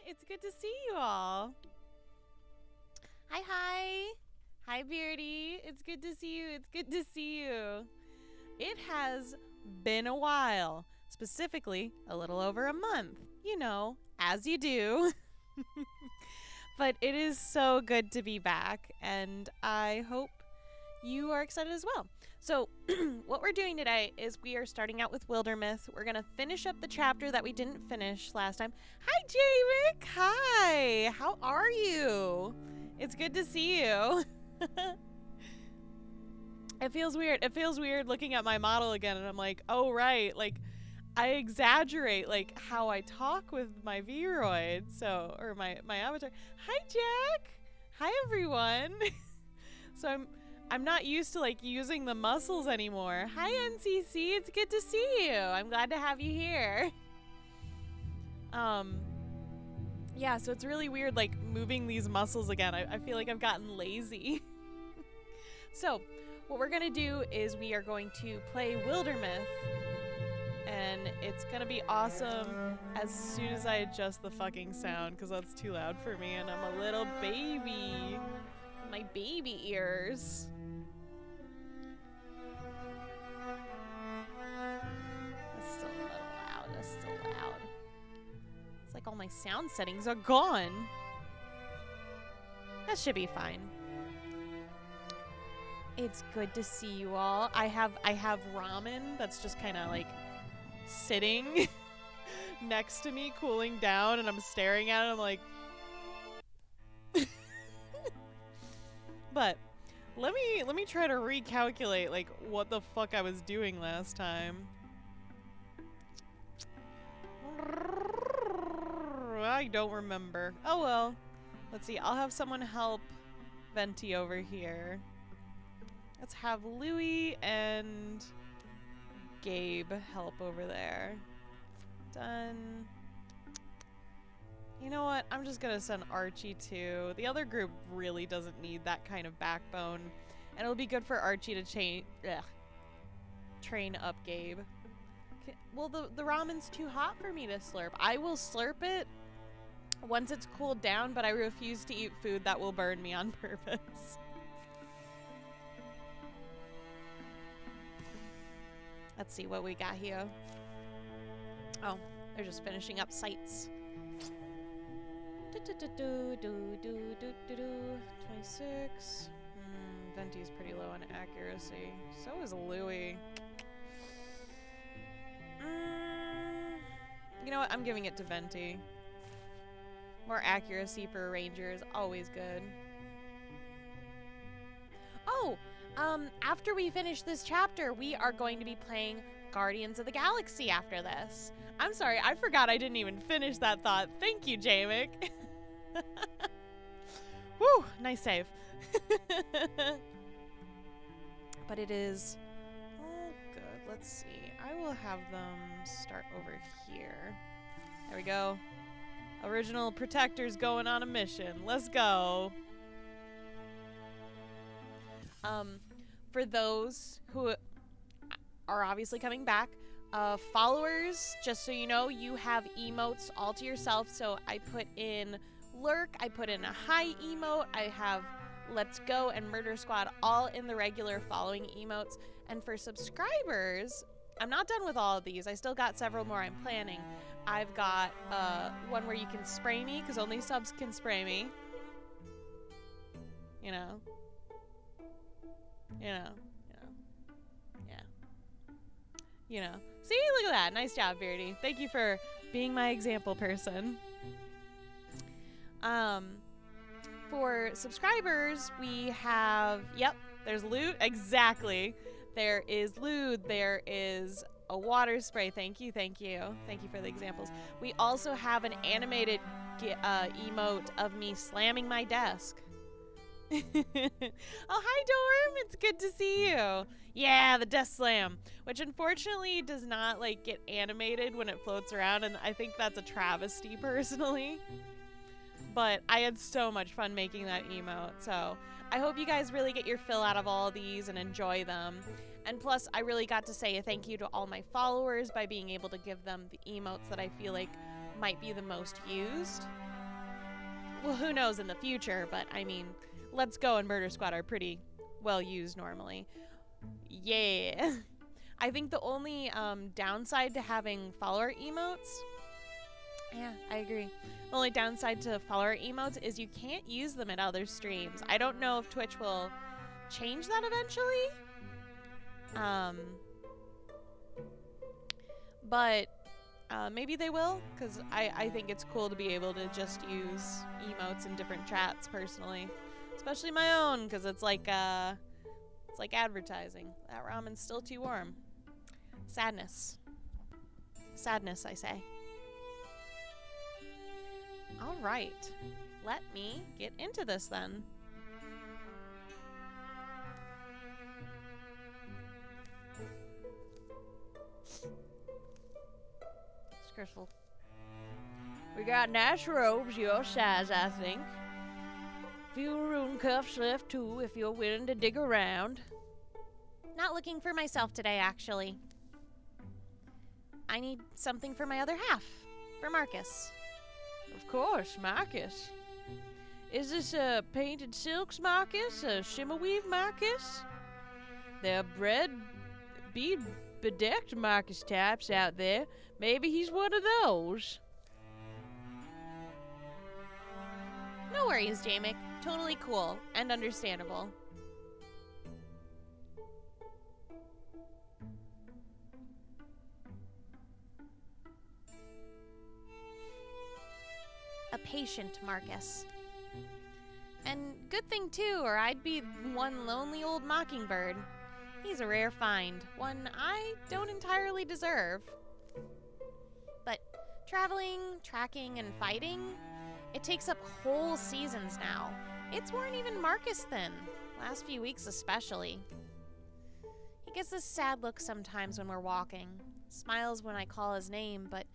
It's good to see you all. Hi, hi. Hi, Beardy. It's good to see you. It's good to see you. It has been a while. Specifically, a little over a month. You know, as you do. But it is so good to be back, and I hope you are excited as well. So, what we're doing today is we are starting out with Wildermyth. We're going to finish up the chapter that we didn't finish last time. Hi, Jamie. Hi. How are you? It's good to see you. It feels weird. It feels weird looking at my model again, and I'm like, oh, right. Like, I exaggerate, like, how I talk with my Vroid, so, or my avatar. Hi, Jack. Hi, everyone. So I'm not used to, like, using the muscles anymore. Hi, NCC. It's good to see you. I'm glad to have you here. Yeah, so it's really weird, like, moving these muscles again. I feel like I've gotten lazy. So, what we're going to do is we are going to play Wildermyth. And it's going to be awesome as soon as I adjust the fucking sound, because that's too loud for me, and I'm a little baby. My baby ears. That's still a little loud. That's still loud. It's like all my sound settings are gone. That should be fine. It's good to see you all. I have ramen that's just kind of like sitting next to me, cooling down, and I'm staring at it. I'm like, but let me try to recalculate like what the fuck I was doing last time. I don't remember. Oh well. Let's see. I'll have someone help Venti over here. Let's have Louie and Gabe help over there. Done. You know what? I'm just gonna send Archie too. The other group really doesn't need that kind of backbone. And it'll be good for Archie to train up Gabe. Well, the ramen's too hot for me to slurp. I will slurp it once it's cooled down, but I refuse to eat food that will burn me on purpose. Let's see what we got here. Oh, they're just finishing up sites. 26. Venti's pretty low on accuracy. So is Louie. You know what? I'm giving it to Venti. More accuracy for a ranger is always good. Oh! After we finish this chapter, we are going to be playing Guardians of the Galaxy after this. I'm sorry, I forgot I didn't even finish that thought. Thank you, Jamick. Woo, nice save. But it is... Oh, good. Let's see. I will have them start over here. There we go. Original Protector's going on a mission. Let's go. For those who are obviously coming back, followers, just so you know, you have emotes all to yourself. So I put in Lurk, I put in a hi emote, I have Let's Go and Murder Squad all in the regular following emotes. And for subscribers, I'm not done with all of these. I still got several more I'm planning. I've got one where you can spray me, because only subs can spray me. You know. Yeah. See, look at that. Nice job, Beardy. Thank you for being my example person. For subscribers, we have, yep, there's loot. Exactly. There is loot. There is a water spray. Thank you. Thank you for the examples. We also have an animated emote of me slamming my desk. Oh, hi, Dorm. It's good to see you. Yeah, the desk slam, which unfortunately does not like get animated when it floats around, and I think that's a travesty personally. But I had so much fun making that emote, so I hope you guys really get your fill out of all of these and enjoy them. And plus, I really got to say a thank you to all my followers by being able to give them the emotes that I feel like might be the most used. well, who knows in the future, but I mean, Let's Go and Murder Squad are pretty well used normally. Yeah. I think the only downside to having follower emotes, yeah, I agree. The only downside to follower emotes is you can't use them at other streams. I don't know if Twitch will change that eventually. But maybe they will, because I think it's cool to be able to just use emotes in different chats personally. Especially my own, because it's like advertising. That ramen's still too warm. Sadness. Sadness, I say. Alright. Let me get into this then. Crystal. We got nice robes your size, I think. Few rune cuffs left too, if you're willing to dig around. Not looking for myself today, actually. I need something for my other half. For Marcus. Of course, Marcus. Is this a painted silks Marcus? A shimmer weave Marcus? There are bead bedecked Marcus types out there. Maybe he's one of those. No worries, Jamick. Totally cool and understandable. A patient Marcus. And good thing too, or I'd be one lonely old mockingbird. He's a rare find, one I don't entirely deserve. But traveling, tracking, and fighting, it takes up whole seasons now. It's worn even Marcus thin, last few weeks especially. He gets this sad look sometimes when we're walking, smiles when I call his name, but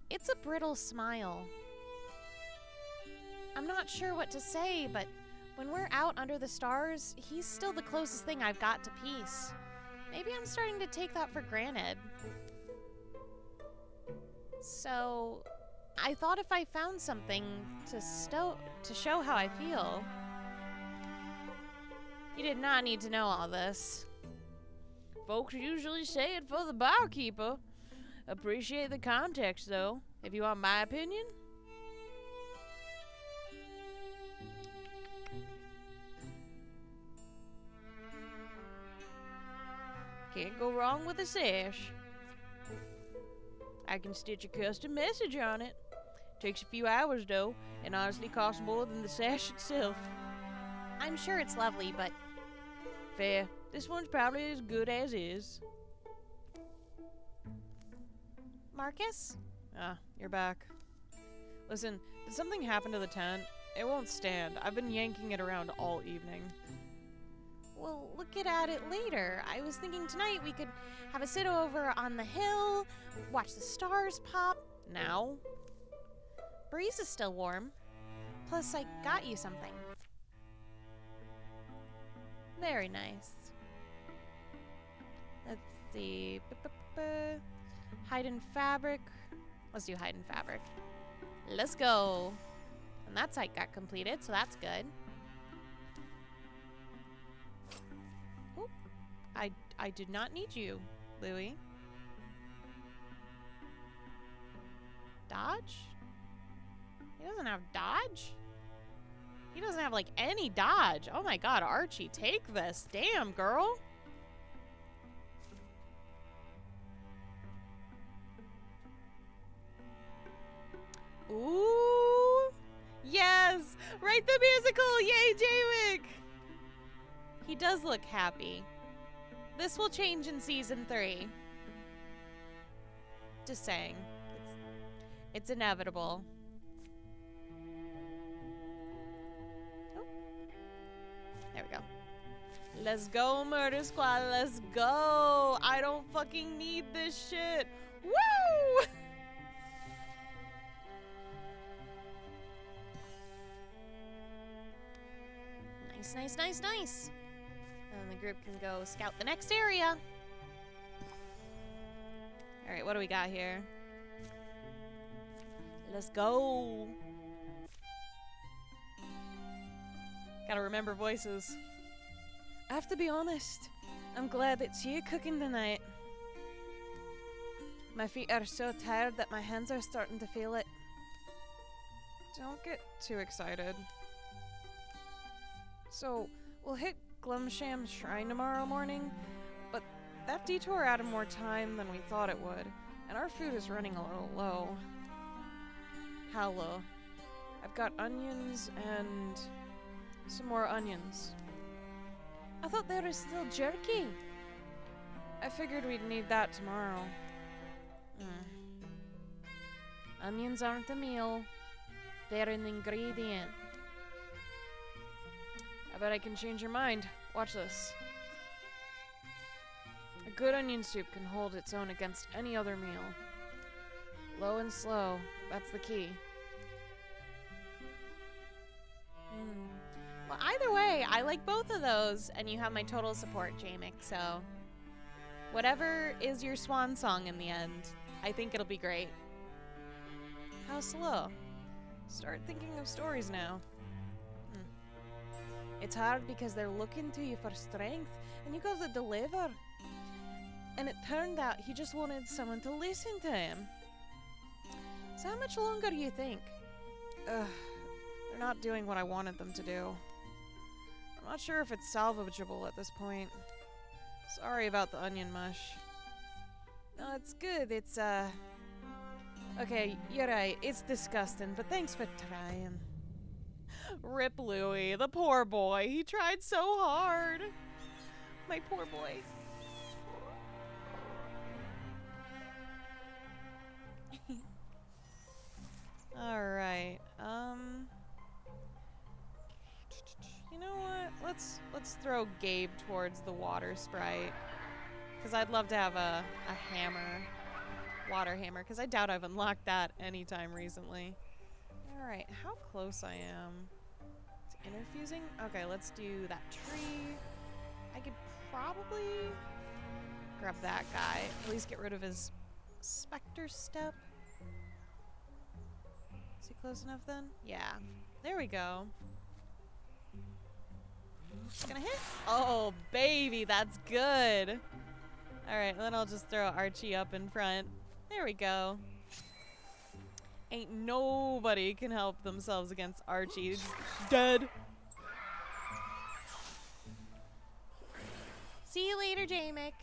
it's a brittle smile. I'm not sure what to say, but when we're out under the stars, he's still the closest thing I've got to peace. Maybe I'm starting to take that for granted. So, I thought if I found something to show how I feel. You did not need to know all this. Folks usually say it for the barkeeper. Appreciate the context, though, if you want my opinion. Can't go wrong with a sash. I can stitch a custom message on it. Takes a few hours, though, and honestly costs more than the sash itself. I'm sure it's lovely, but... Fair. This one's probably as good as is. Marcus? Ah, you're back. Listen, did something happen to the tent? It won't stand. I've been yanking it around all evening. We'll look at it later. I was thinking tonight we could have a sit over on the hill, watch the stars pop. Now? Breeze is still warm. Plus, I got you something. Very nice. Let's see. Hide in fabric. Let's do hide in fabric. Let's go. And that site got completed, so that's good. Oop. I did not need you, Louie. Dodge? He doesn't have dodge? He doesn't have, like, any dodge. Oh my god, Archie, take this. Damn, girl. Ooh. Yes! Write the musical! Yay, Jamick! He does look happy. This will change in season 3. Just saying. It's inevitable. Oh. There we go. Let's go, Murder Squad. Let's go. I don't fucking need this shit. Woo! Nice, nice, nice, nice. And the group can go scout the next area. Alright, what do we got here? Let's go. Gotta remember voices. I have to be honest. I'm glad it's you cooking tonight. My feet are so tired that my hands are starting to feel it. Don't get too excited. So, we'll hit Glumsham's shrine tomorrow morning, but that detour added more time than we thought it would, and our food is running a little low. How low? I've got onions and some more onions. I thought there was still jerky. I figured we'd need that tomorrow. Onions aren't a meal. They're an ingredient. I bet I can change your mind. Watch this. A good onion soup can hold its own against any other meal. Low and slow, that's the key. Well, either way, I like both of those, and you have my total support, Jamick, so whatever is your swan song in the end, I think it'll be great. How slow? Start thinking of stories now. It's hard because they're looking to you for strength, and you gotta deliver. And it turned out he just wanted someone to listen to him. So how much longer do you think? They're not doing what I wanted them to do. I'm not sure if it's salvageable at this point. Sorry about the onion mush. No, it's good. It's, okay, you're right. It's disgusting, but thanks for trying. Rip Louie, the poor boy. He tried so hard. My poor boy. Alright, you know what? Let's throw Gabe towards the water sprite. Because I'd love to have a hammer. Water hammer. Because I doubt I've unlocked that anytime recently. Alright, how close I am to interfusing? Okay, let's do that tree. I could probably grab that guy. At least get rid of his specter step. Is he close enough then? Yeah. There we go. Gonna hit? Oh, baby, that's good. Alright, then I'll just throw Archie up in front. There we go. Ain't nobody can help themselves against Archie. He's dead. See you later, Jamick.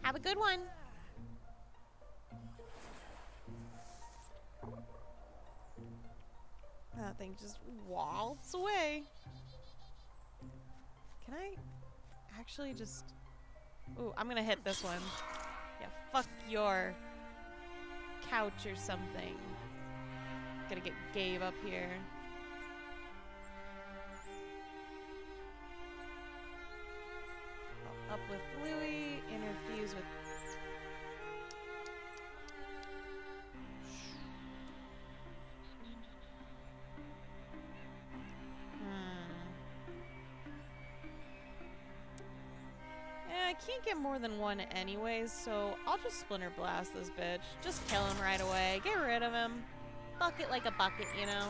Have a good one. That thing just waltz away. Can I actually just... Ooh, I'm gonna hit this one. Yeah, fuck your couch or something. Gotta get Gabe up here. Up with Louie, interfuse with... I can't get more than one anyways, so I'll just Splinter Blast this bitch. Just kill him right away. Get rid of him. Bucket like a bucket, you know?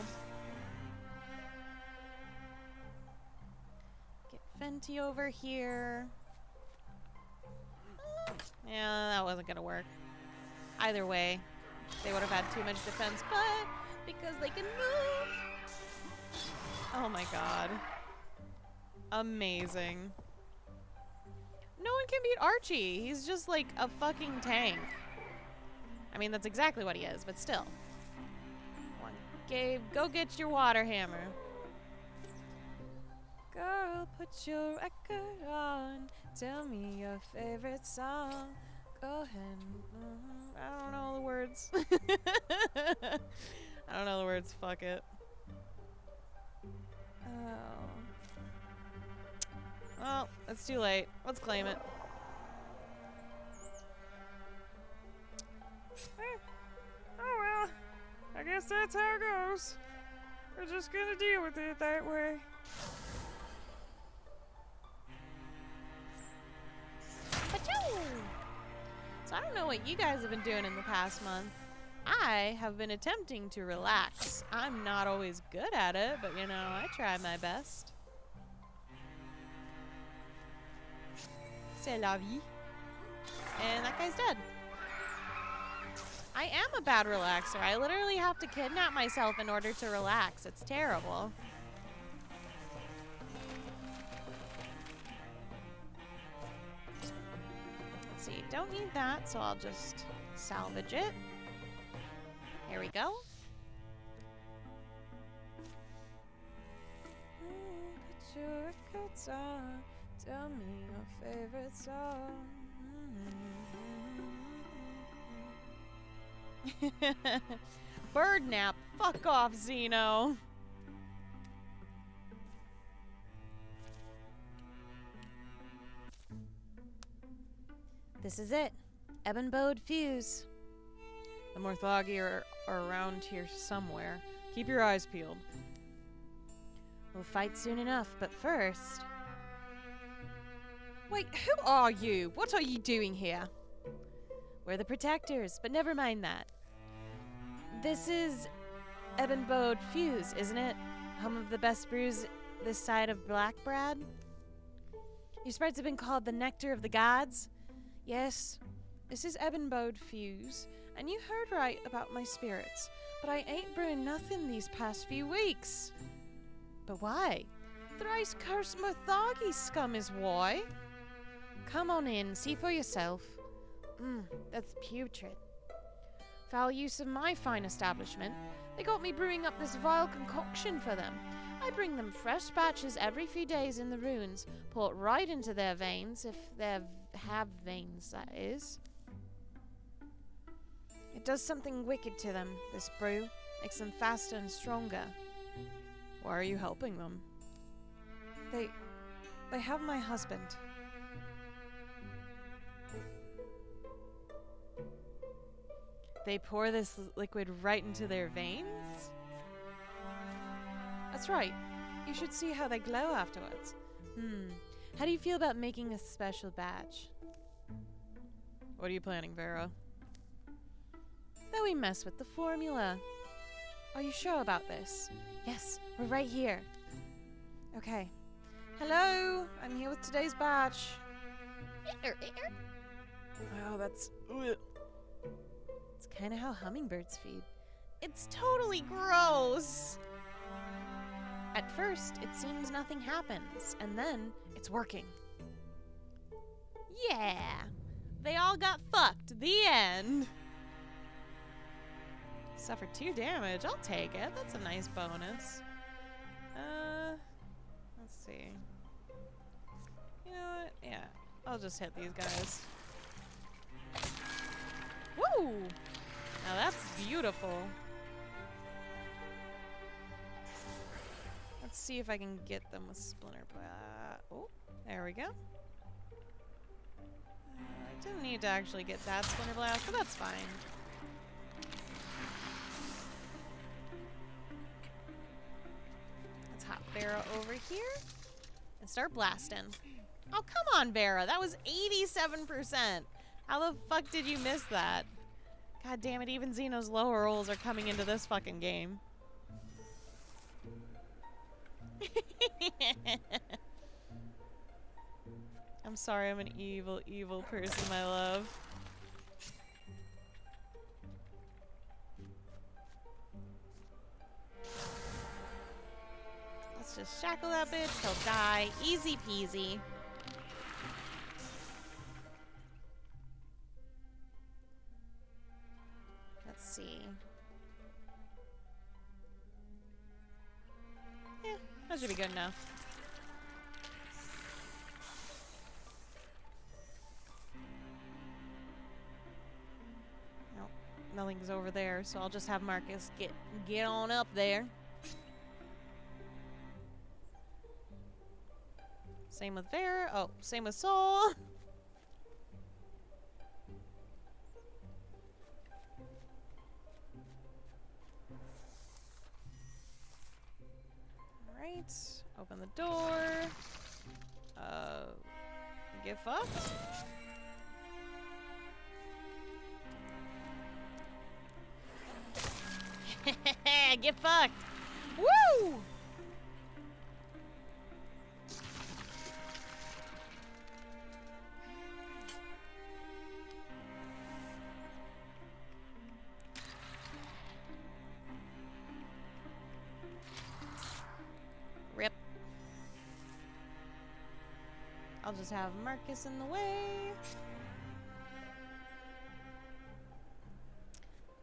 Get Fenty over here. Yeah, that wasn't gonna work. Either way, they would have had too much defense, but because they can move. Oh my god. Amazing. No one can beat Archie. He's just like a fucking tank. I mean, that's exactly what he is, but still. Come on, Gabe, go get your water hammer. Girl, put your record on. Tell me your favorite song. Go ahead. I don't know the words. I don't know the words. Fuck it. Oh. Well, it's too late. Let's claim it. Oh well. I guess that's how it goes. We're just gonna deal with it that way. Achoo! So I don't know what you guys have been doing in the past month. I have been attempting to relax. I'm not always good at it, but you know, I try my best. C'est la vie. And that guy's dead. I am a bad relaxer. I literally have to kidnap myself in order to relax. It's terrible. Let's see. Don't need that, so I'll just salvage it. Here we go. Put your records on. Tell me your favorite song. Bird nap. Fuck off, Xeno. This is it. Ebon-bowed fuse. The Morthagi are around here somewhere. Keep your eyes peeled. We'll fight soon enough, but first... Wait, who are you? What are you doing here? We're the protectors, but never mind that. This is Ebon-bowed Fuse, isn't it? Home of the best brews this side of Blackbrad? Your sprites have been called the nectar of the gods? Yes, this is Ebon-bowed Fuse, and you heard right about my spirits, but I ain't brewing nothing these past few weeks. But why? Thrice cursed Morthagi scum is why. Come on in, see for yourself. That's putrid. Foul use of my fine establishment. They got me brewing up this vile concoction for them. I bring them fresh batches every few days in the ruins, pour it right into their veins, if they have veins, that is. It does something wicked to them, this brew. Makes them faster and stronger. Why are you helping them? They have my husband. They pour this liquid right into their veins? That's right. You should see how they glow afterwards. How do you feel about making a special batch? What are you planning, Vera? That we mess with the formula. Are you sure about this? Yes, we're right here. Okay. Hello, I'm here with today's batch. Oh, that's... Ugh. It's kind of how hummingbirds feed. It's totally gross! At first, it seems nothing happens, and then it's working. Yeah! They all got fucked. The end. Suffered 2 damage. I'll take it. That's a nice bonus. Let's see. You know what? Yeah. I'll just hit these guys. Woo! Now that's beautiful. Let's see if I can get them with Splinter Blast. Oh, there we go. I didn't need to actually get that Splinter Blast, but that's fine. Let's hop Vera over here and start blasting. Oh, come on, Vera. That was 87%. How the fuck did you miss that? God damn it, even Xeno's lower rolls are coming into this fucking game. I'm sorry, I'm an evil, evil person, my love. Let's just shackle that bitch, he'll die. Easy peasy. Let's see. Yeah, that should be good enough. Nope, nothing's over there, so I'll just have Marcus get on up there. Same with Vera. Oh, same with Soul. Alright. Open the door. Get fucked. Get fucked. Woo! I'll just have Marcus in the way.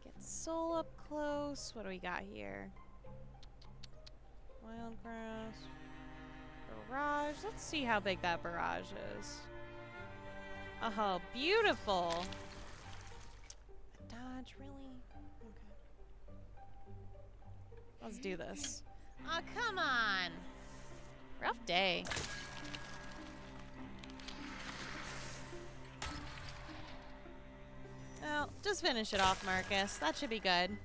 Get Soul up close. What do we got here? Wild grass. Barrage. Let's see how big that barrage is. Oh, beautiful. Dodge, really? Okay. Let's do this. Oh, come on. Rough day. Well, just finish it off, Marcus. That should be good.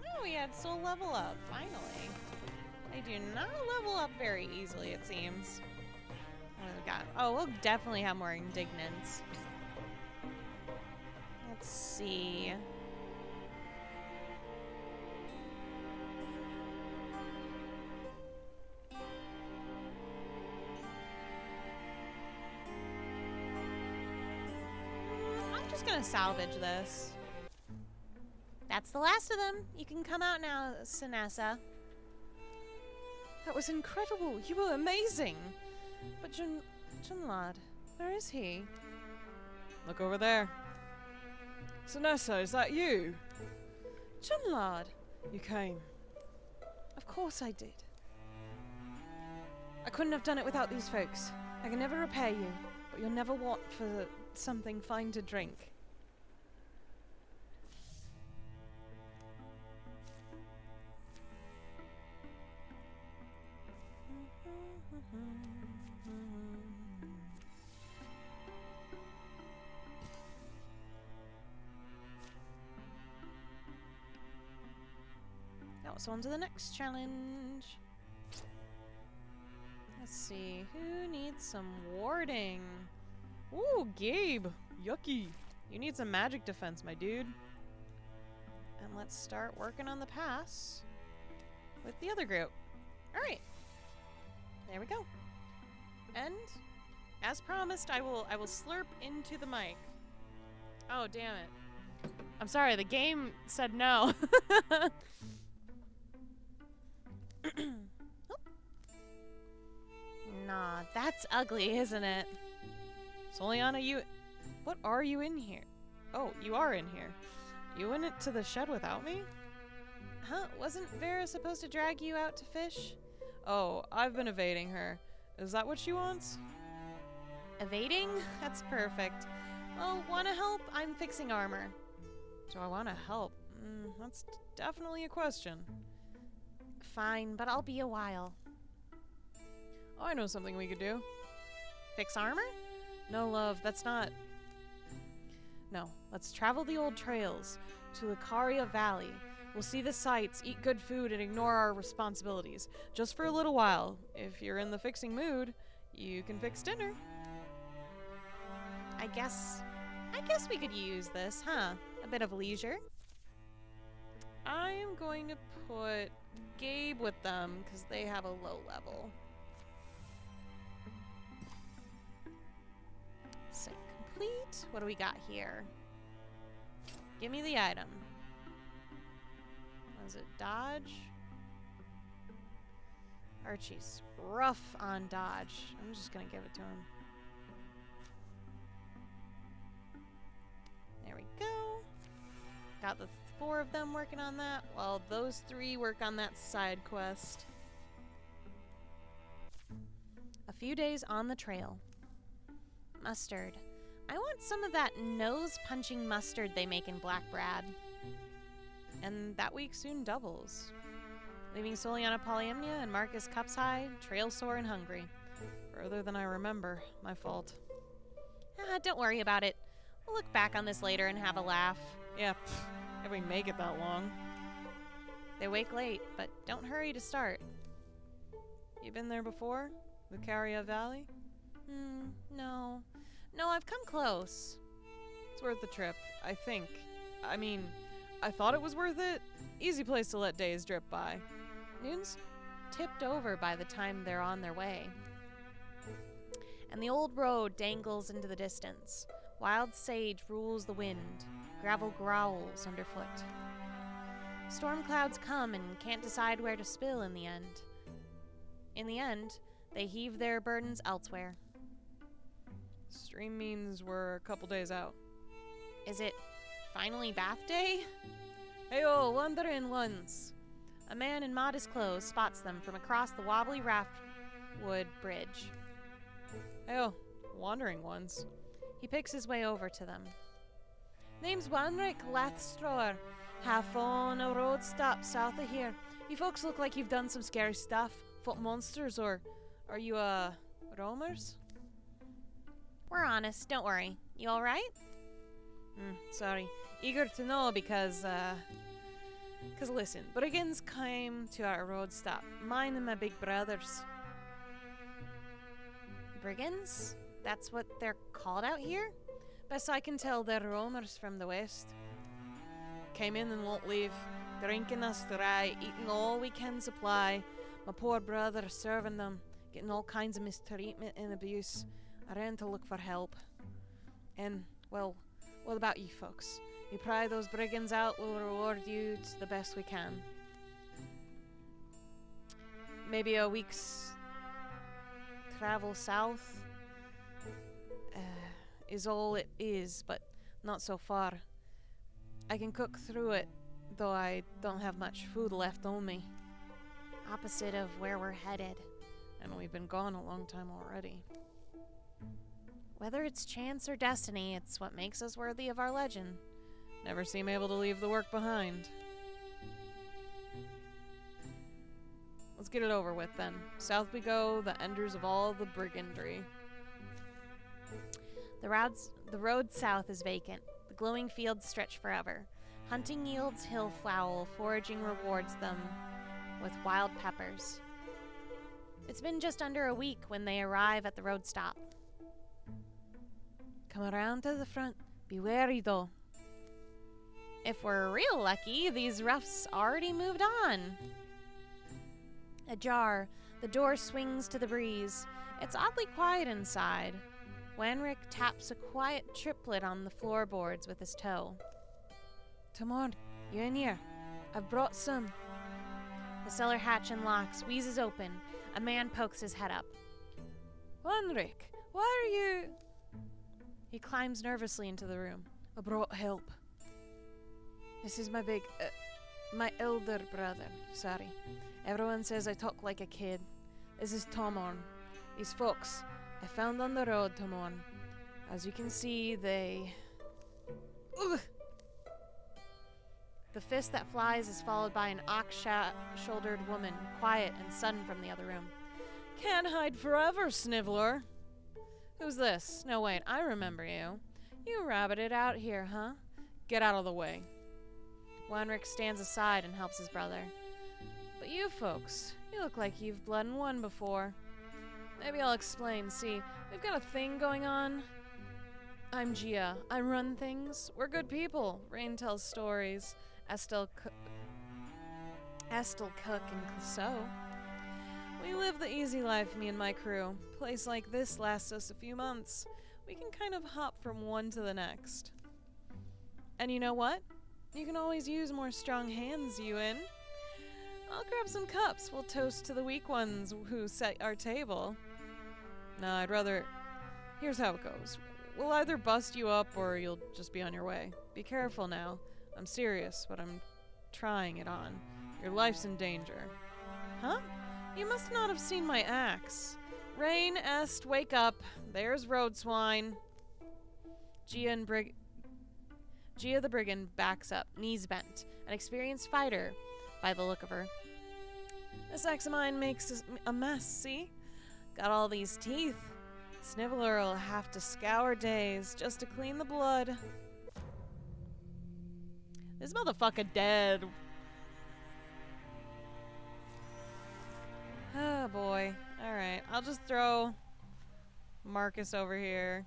Oh, we had soul level up, finally. They do not level up very easily, it seems. What do we got? Oh, we'll definitely have more indignants. Let's see. I'm just gonna salvage this. That's the last of them. You can come out now, Sinessa. That was incredible. You were amazing. But Junlad, where is he? Look over there. Sinessa, is that you? Junlad. You came. Of course I did. I couldn't have done it without these folks. I can never repay you, but you'll never want for something fine to drink. Now it's on to the next challenge. Let's see, who needs some warding? Ooh, Gabe! Yucky. You need some magic defense, my dude. And let's start working on the pass with the other group. Alright. There we go. And as promised, I will slurp into the mic. Oh, damn it. I'm sorry, the game said no. Oh. Nah, that's ugly, isn't it? Soliana, what are you in here? Oh, you are in here. You went to the shed without me? Huh? Wasn't Vera supposed to drag you out to fish? Oh, I've been evading her. Is that what she wants? Evading? That's perfect. Oh, wanna help? I'm fixing armor. Do I want to help? That's definitely a question. Fine, but I'll be a while. Oh, I know something we could do. Fix armor? No, love, that's not... No, let's travel the old trails to Lucaria Valley. We'll see the sights, eat good food, and ignore our responsibilities. Just for a little while. If you're in the fixing mood, you can fix dinner. I guess we could use this, huh? A bit of leisure. I am going to put Gabe with them because they have a low level. Set complete. What do we got here? Give me the item. Was it dodge? Archie's rough on dodge. I'm just gonna give it to him. There we go. Got the 4 of them working on that, while those 3 work on that side quest. A few days on the trail. Mustard. I want some of that nose-punching mustard they make in Black Brad. And that week soon doubles. Leaving Soliana Polyamnia and Marcus Cups High, trail sore and hungry. Further than I remember. My fault. Don't worry about it. We'll look back on this later and have a laugh. Yeah, if we make it that long. They wake late, but don't hurry to start. You been there before? Lucaria Valley? No. No, I've come close. It's worth the trip, I think. I mean, I thought it was worth it. Easy place to let days drip by. Noon's tipped over by the time they're on their way. And the old road dangles into the distance. Wild sage rules the wind. Gravel growls underfoot. Storm clouds come and can't decide where to spill in the end. In the end, they heave their burdens elsewhere. Stream means we're a couple days out. Is it finally bath day? Heyo, wandering ones. A man in modest clothes spots them from across the wobbly raftwood bridge. Heyo, wandering ones. He picks his way over to them. Name's Wanrick Lathstrower. Half on a road stop south of here. You folks look like you've done some scary stuff. Fought monsters, or are you, roamers? We're honest, don't worry. You alright? Sorry. Eager to know because listen, brigands came to our road stop. Mine and my big brothers. Brigands? That's what they're called out here? Best I can tell, they're roamers from the west. Came in and won't leave. Drinking us dry, eating all we can supply. My poor brother serving them, getting all kinds of mistreatment and abuse. I ran to look for help. And, well, what about you folks? You pry those brigands out, we'll reward you to the best we can. Maybe a week's travel south is all it is, but not so far. I can cook through it, though I don't have much food left on me. Opposite of where we're headed. And we've been gone a long time already. Whether it's chance or destiny, it's what makes us worthy of our legend. Never seem able to leave the work behind. Let's get it over with then. South we go, the enders of all the brigandry. The road south is vacant. The glowing fields stretch forever. Hunting yields hillfowl, foraging rewards them with wild peppers. It's been just under a week when they arrive at the road stop. Come around to the front. Be wary though. If we're real lucky, these roughs already moved on. Ajar, the door swings to the breeze. It's oddly quiet inside. Wanrick taps a quiet triplet on the floorboards with his toe. Tomorrow, you in here? I've brought some. The cellar hatch unlocks, wheezes open. A man pokes his head up. Wanrick, why are you... He climbs nervously into the room. I brought help. This is my elder brother. Sorry. Everyone says I talk like a kid. This is Tomorn. These folks I found on the road, Tomorn. As you can see, they... Ugh! The fist that flies is followed by an ox-shouldered woman, quiet and sudden from the other room. Can't hide forever, Sniveler. Who's this? No, wait, I remember you. You rabbited out here, huh? Get out of the way. Wanrick stands aside and helps his brother. But you folks, you look like you've blood and won before. Maybe I'll explain. See, we've got a thing going on. I'm Gia. I run things. We're good people. Rain tells stories. Estel cook and so. We live the easy life, me and my crew. Place like this lasts us a few months. We can kind of hop from one to the next. And you know what? You can always use more strong hands, you in. I'll grab some cups. We'll toast to the weak ones who set our table. No, I'd rather... Here's how it goes. We'll either bust you up or you'll just be on your way. Be careful now. I'm serious, but I'm trying it on. Your life's in danger. Huh? You must not have seen my axe. Rain, Est, wake up. There's road swine. Gia the brigand backs up, knees bent. An experienced fighter, by the look of her. This axe of mine makes a mess, see? Got all these teeth. Sniveler will have to scour days just to clean the blood. This motherfucker dead. Oh boy. Alright, I'll just throw Marcus over here.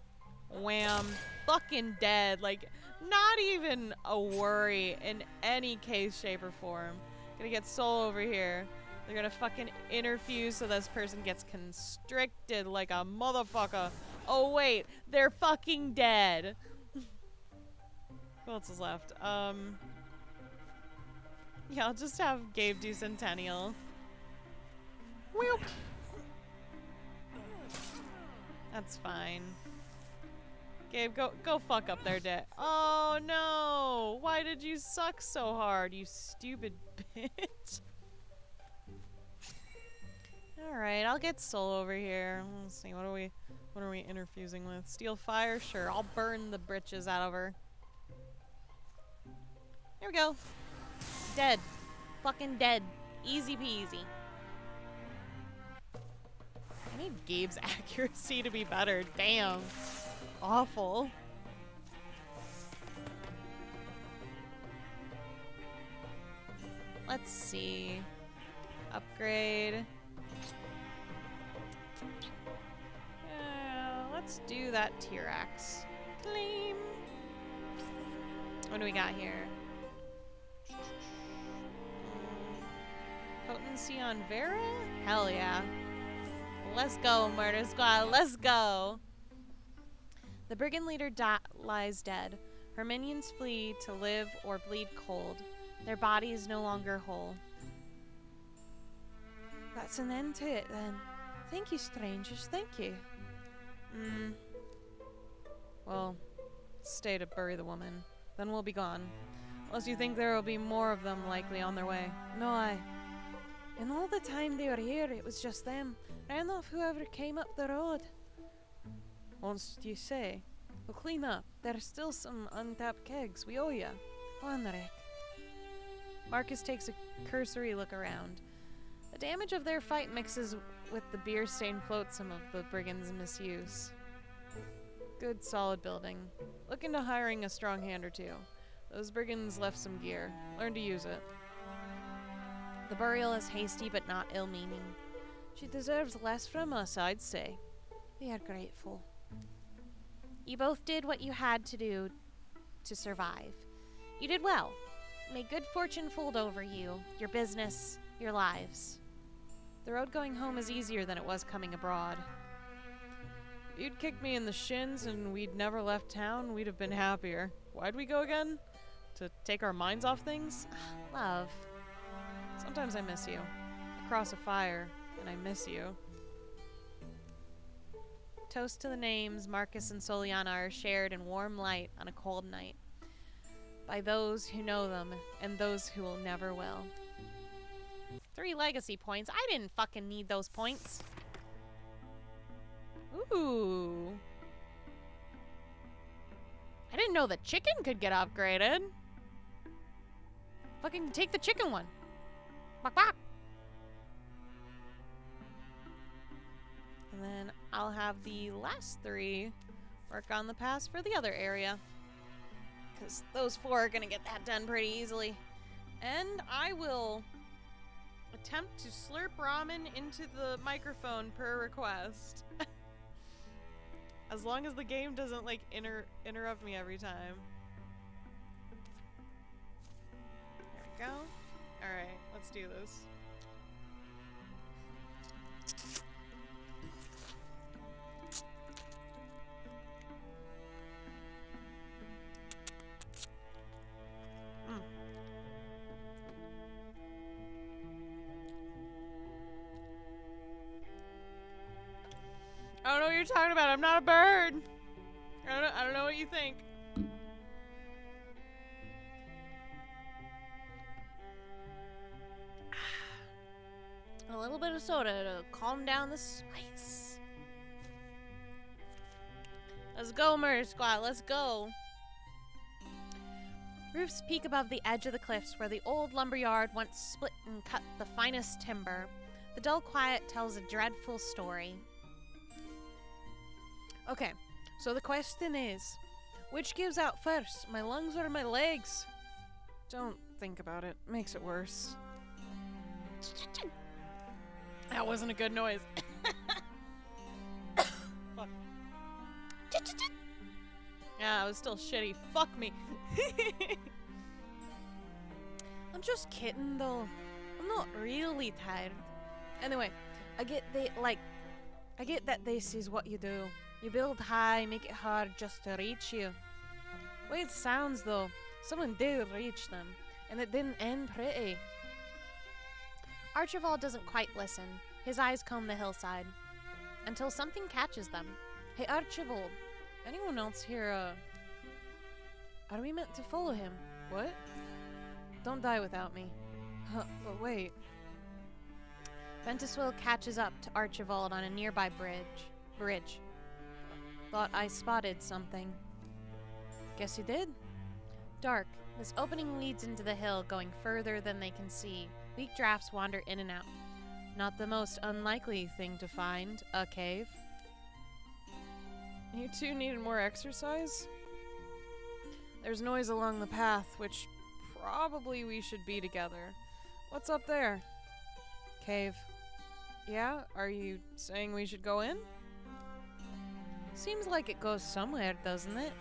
Wham. Fucking dead. Like, not even a worry in any case, shape, or form. Gonna get Soul over here. They're gonna fucking interfuse so this person gets constricted like a motherfucker. Oh wait, they're fucking dead. Who else is left? Yeah, I'll just have Gabe do Centennial. Whoop. That's fine. Gabe, go fuck up their day. Oh no! Why did you suck so hard, you stupid bitch? Alright, I'll get Soul over here. Let's see, what are we interfusing with? Steel fire? Sure, I'll burn the britches out of her. Here we go. Dead. Fucking dead. Easy peasy. I need Gabe's accuracy to be better. Damn. Awful. Let's see. Upgrade. Let's do that T-Rex. Claim. What do we got here? Potency on Vera? Hell yeah. Let's go, Murder Squad. Let's go. The brigand leader lies dead. Her minions flee to live or bleed cold. Their body is no longer whole. That's an end to it, then. Thank you, strangers. Thank you. Well, stay to bury the woman. Then we'll be gone. Unless you think there will be more of them likely on their way. No, in all the time they were here, it was just them. Ran off whoever came up the road. Once you say, we'll clean up. There's still some untapped kegs. We owe ya. Rick. Marcus takes a cursory look around. The damage of their fight mixes with the beer-stained flotsam of the brigands' misuse. Good, solid building. Look into hiring a strong hand or two. Those brigands left some gear. Learn to use it. The burial is hasty but not ill-meaning. She deserves less from us, I'd say. We are grateful. You both did what you had to do to survive. You did well. May good fortune fold over you, your business, your lives. The road going home is easier than it was coming abroad. If you'd kicked me in the shins and we'd never left town, we'd have been happier. Why'd we go again? To take our minds off things? Love. Sometimes I miss you. Across a fire, and I miss you. Toast to the names Marcus and Soliana are shared in warm light on a cold night. By those who know them, and those who will never will. 3 legacy points. I didn't fucking need those points. Ooh. I didn't know the chicken could get upgraded. Fucking take the chicken one. Bok bok. And then I'll have the last 3 work on the pass for the other area. Because those 4 are going to get that done pretty easily. And I will attempt to slurp ramen into the microphone per request. As long as the game doesn't, like, interrupt me every time. There we go. Alright, let's do this. I don't know what you're talking about. I'm not a bird. I don't know what you think. A little bit of soda to calm down the spice. Let's go, Murder Squad. Let's go. Roofs peak above the edge of the cliffs where the old lumberyard once split and cut the finest timber. The dull quiet tells a dreadful story. Okay, so the question is, which gives out first, my lungs or my legs? Don't think about it. Makes it worse. That wasn't a good noise. Fuck. Yeah, it was still shitty. Fuck me. I'm just kidding, though. I'm not really tired. Anyway, I get that this is what you do. You build high, make it hard just to reach you. The way it sounds, though, someone did reach them. and it didn't end pretty. Archibald doesn't quite listen. His eyes comb the hillside. Until something catches them. Hey, Archibald, anyone else here, are we meant to follow him? What? Don't die without me. But wait. Ventuswil catches up to Archibald on a nearby bridge. Thought I spotted something. Guess you did? Dark. This opening leads into the hill, going further than they can see. Weak drafts wander in and out. Not the most unlikely thing to find, a cave. You two needed more exercise? There's noise along the path, which probably we should be together. What's up there? Cave. Yeah? Are you saying we should go in? Seems like it goes somewhere, doesn't it?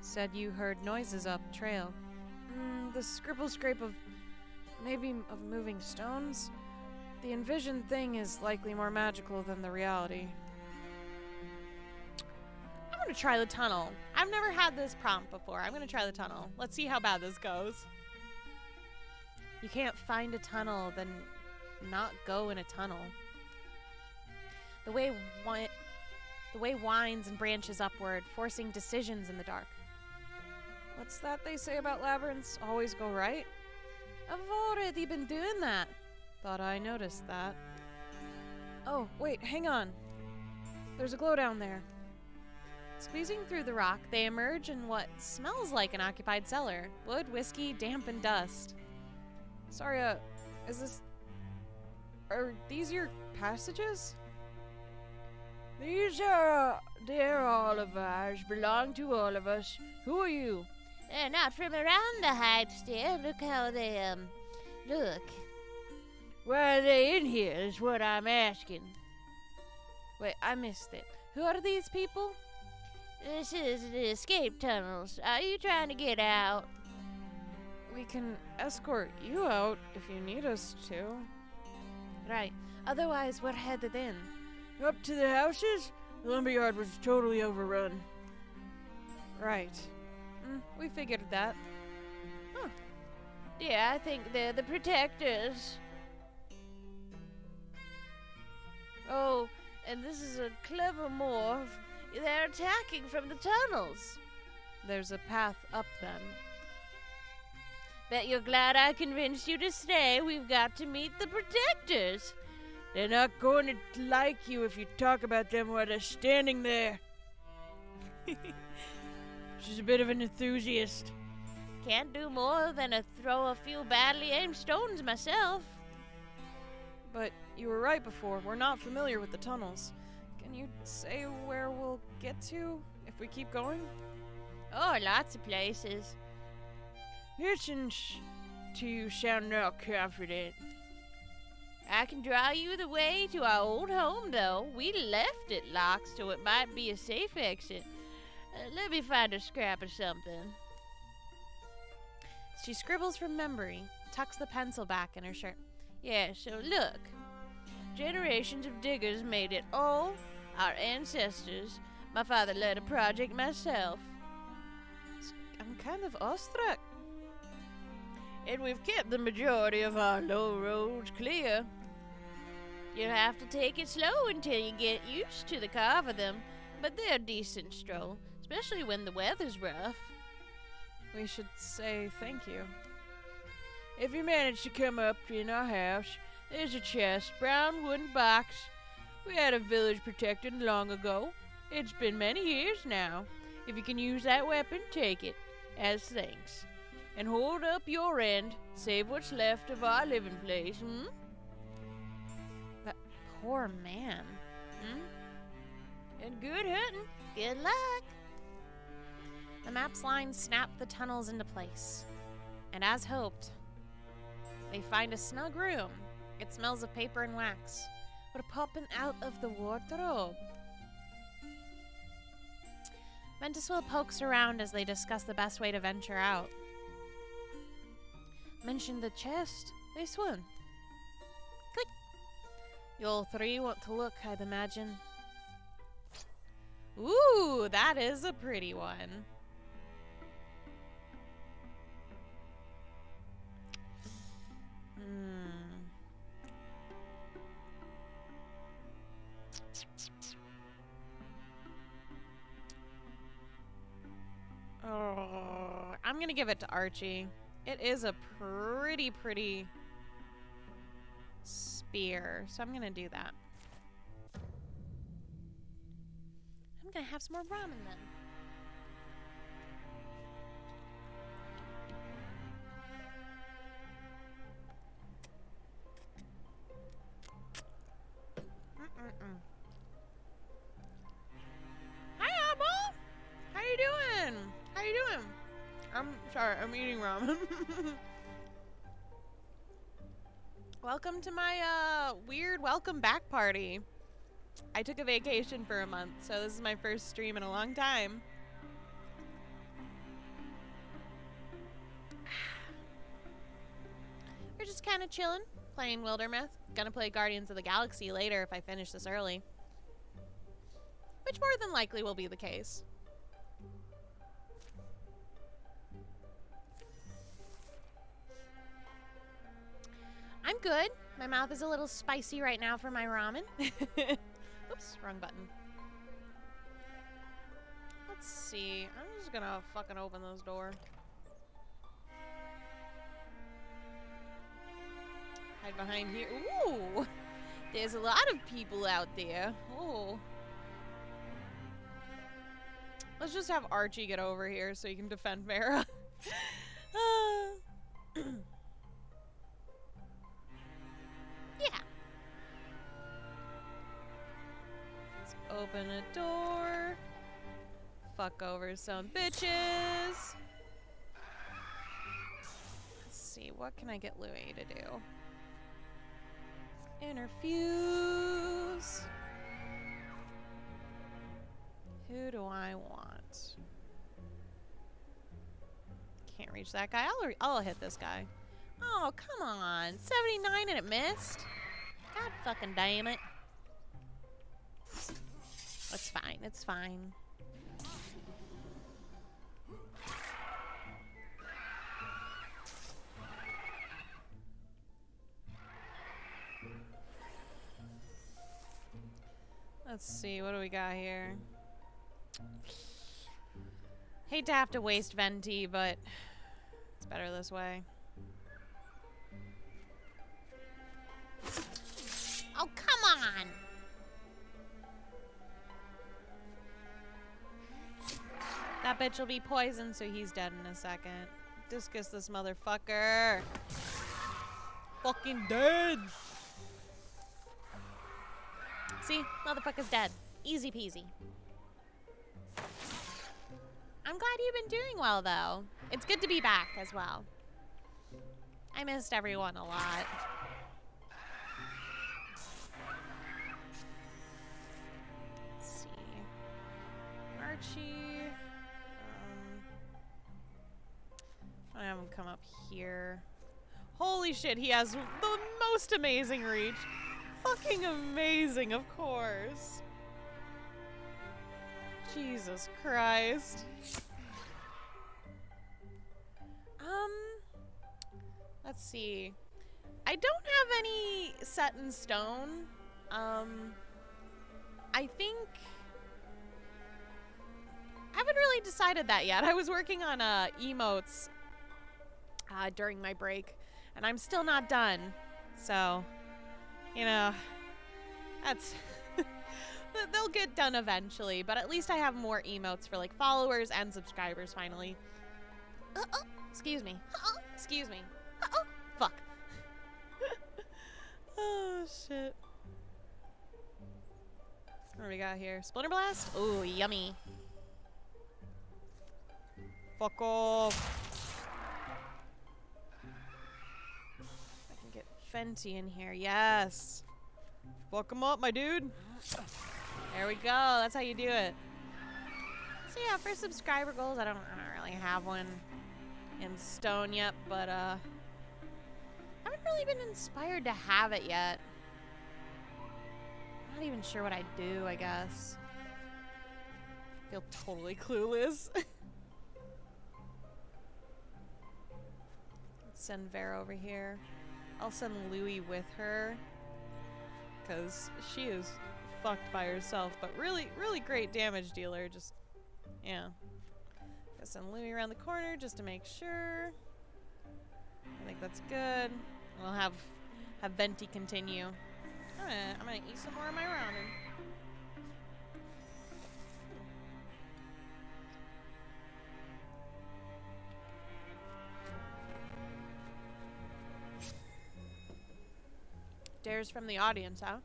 Said you heard noises up trail. The scribble-scrape of moving stones? The envisioned thing is likely more magical than the reality. I'm gonna try the tunnel. I've never had this prompt before. I'm gonna try the tunnel. Let's see how bad this goes. You can't find a tunnel, then not go in a tunnel. The way winds and branches upward, forcing decisions in the dark. What's that they say about labyrinths? Always go right? I've already been doing that. Thought I noticed that. Oh, wait, hang on. There's a glow down there. Squeezing through the rock, they emerge in what smells like an occupied cellar. Wood, whiskey, damp, and dust. Sorry, are these your passages? They're all of ours, belong to all of us. Who are you? They're not from around the heights, dear. Look how they, look. Why are they in here is what I'm asking. Wait, I missed it. Who are these people? This is the escape tunnels. Are you trying to get out? We can escort you out if you need us to. Right. Otherwise, we're headed in. Up to the houses? The lumberyard was totally overrun. Right. We figured that. Huh. Yeah, I think they're the protectors. Oh, and this is a clever morph. They're attacking from the tunnels. There's a path up then. Bet you're glad I convinced you to stay. We've got to meet the protectors. They're not going to like you if you talk about them while they're standing there. She's a bit of an enthusiast. Can't do more than throw a few badly aimed stones myself. But you were right before. We're not familiar with the tunnels. Can you say where we'll get to if we keep going? Oh, lots of places. Listens to you sound not confident. I can draw you the way to our old home, though. We left it locked, so it might be a safe exit. Let me find a scrap or something. She scribbles from memory, tucks the pencil back in her shirt. Yeah, so look. Generations of diggers made it all. Our ancestors. My father led a project myself. I'm kind of awestruck. And we've kept the majority of our low roads clear. You'll have to take it slow until you get used to the carve of them, but they're a decent stroll, especially when the weather's rough. We should say thank you. If you manage to come up in our house, there's a chest, brown wooden box. We had a village protected long ago. It's been many years now. If you can use that weapon, take it, as thanks. And hold up your end, save what's left of our living place, That poor man. And good hunting. Good luck. The map's lines snap the tunnels into place. And as hoped, they find a snug room. It smells of paper and wax. We're popping out of the wardrobe. Ventuswil pokes around as they discuss the best way to venture out. Mention the chest. This one. Click. You all three want to look, I'd imagine. Ooh, that is a pretty one. Oh, I'm gonna give it to Archie. It is a pretty spear, so I'm gonna do that. I'm gonna have some more ramen then. Hi, Apple! How you doing? How you doing? I'm sorry, I'm eating ramen. Welcome to my weird welcome back party. I took a vacation for a month, so this is my first stream in a long time. We're just kind of chilling, playing Wildermyth. Gonna play Guardians of the Galaxy later if I finish this early. Which more than likely will be the case. I'm good. My mouth is a little spicy right now for my ramen. Oops, wrong button. Let's see. I'm just gonna fucking open this door. Hide behind here. Ooh! There's a lot of people out there. Oh. Let's just have Archie get over here so he can defend Vera. Yeah. Let's open a door. Fuck over some bitches. Let's see, what can I get Louis to do? Interfuse. Who do I want? Can't reach that guy. I'll hit this guy. Oh, come on. 79 and it missed? God fucking damn it. It's fine. It's fine. Let's see. What do we got here? Hate to have to waste Venti, but it's better this way. Oh, come on! That bitch will be poisoned, so he's dead in a second. Discus this motherfucker. Fucking dead! See? Motherfucker's dead. Easy peasy. I'm glad you've been doing well, though. It's good to be back as well. I missed everyone a lot. Let's see. Archie. I have him come up here. Holy shit, he has the most amazing reach. Fucking amazing, of course. Jesus Christ. Let's see. I don't have any set in stone. I think I haven't really decided that yet. I was working on emotes during my break, and I'm still not done. So, you know, that's they'll get done eventually, but at least I have more emotes for like followers and subscribers finally. Excuse me. Excuse me. Fuck. Oh shit. What do we got here? Splinter Blast? Ooh, yummy. Fuck off. I can get Fenty in here. Yes. Fuck him up, my dude. There we go. That's how you do it. So yeah, for subscriber goals, I don't really have one in stone yet, but I haven't really been inspired to have it yet. Not even sure what I'd do, I guess. I feel totally clueless. Let's send Vera over here. I'll send Louie with her, because she is fucked by herself, but really, really great damage dealer. Just, yeah. Gonna send Louie around the corner just to make sure. I think that's good. We'll have Venti continue. I'm gonna eat some more of my ramen. Dares from the audience, huh?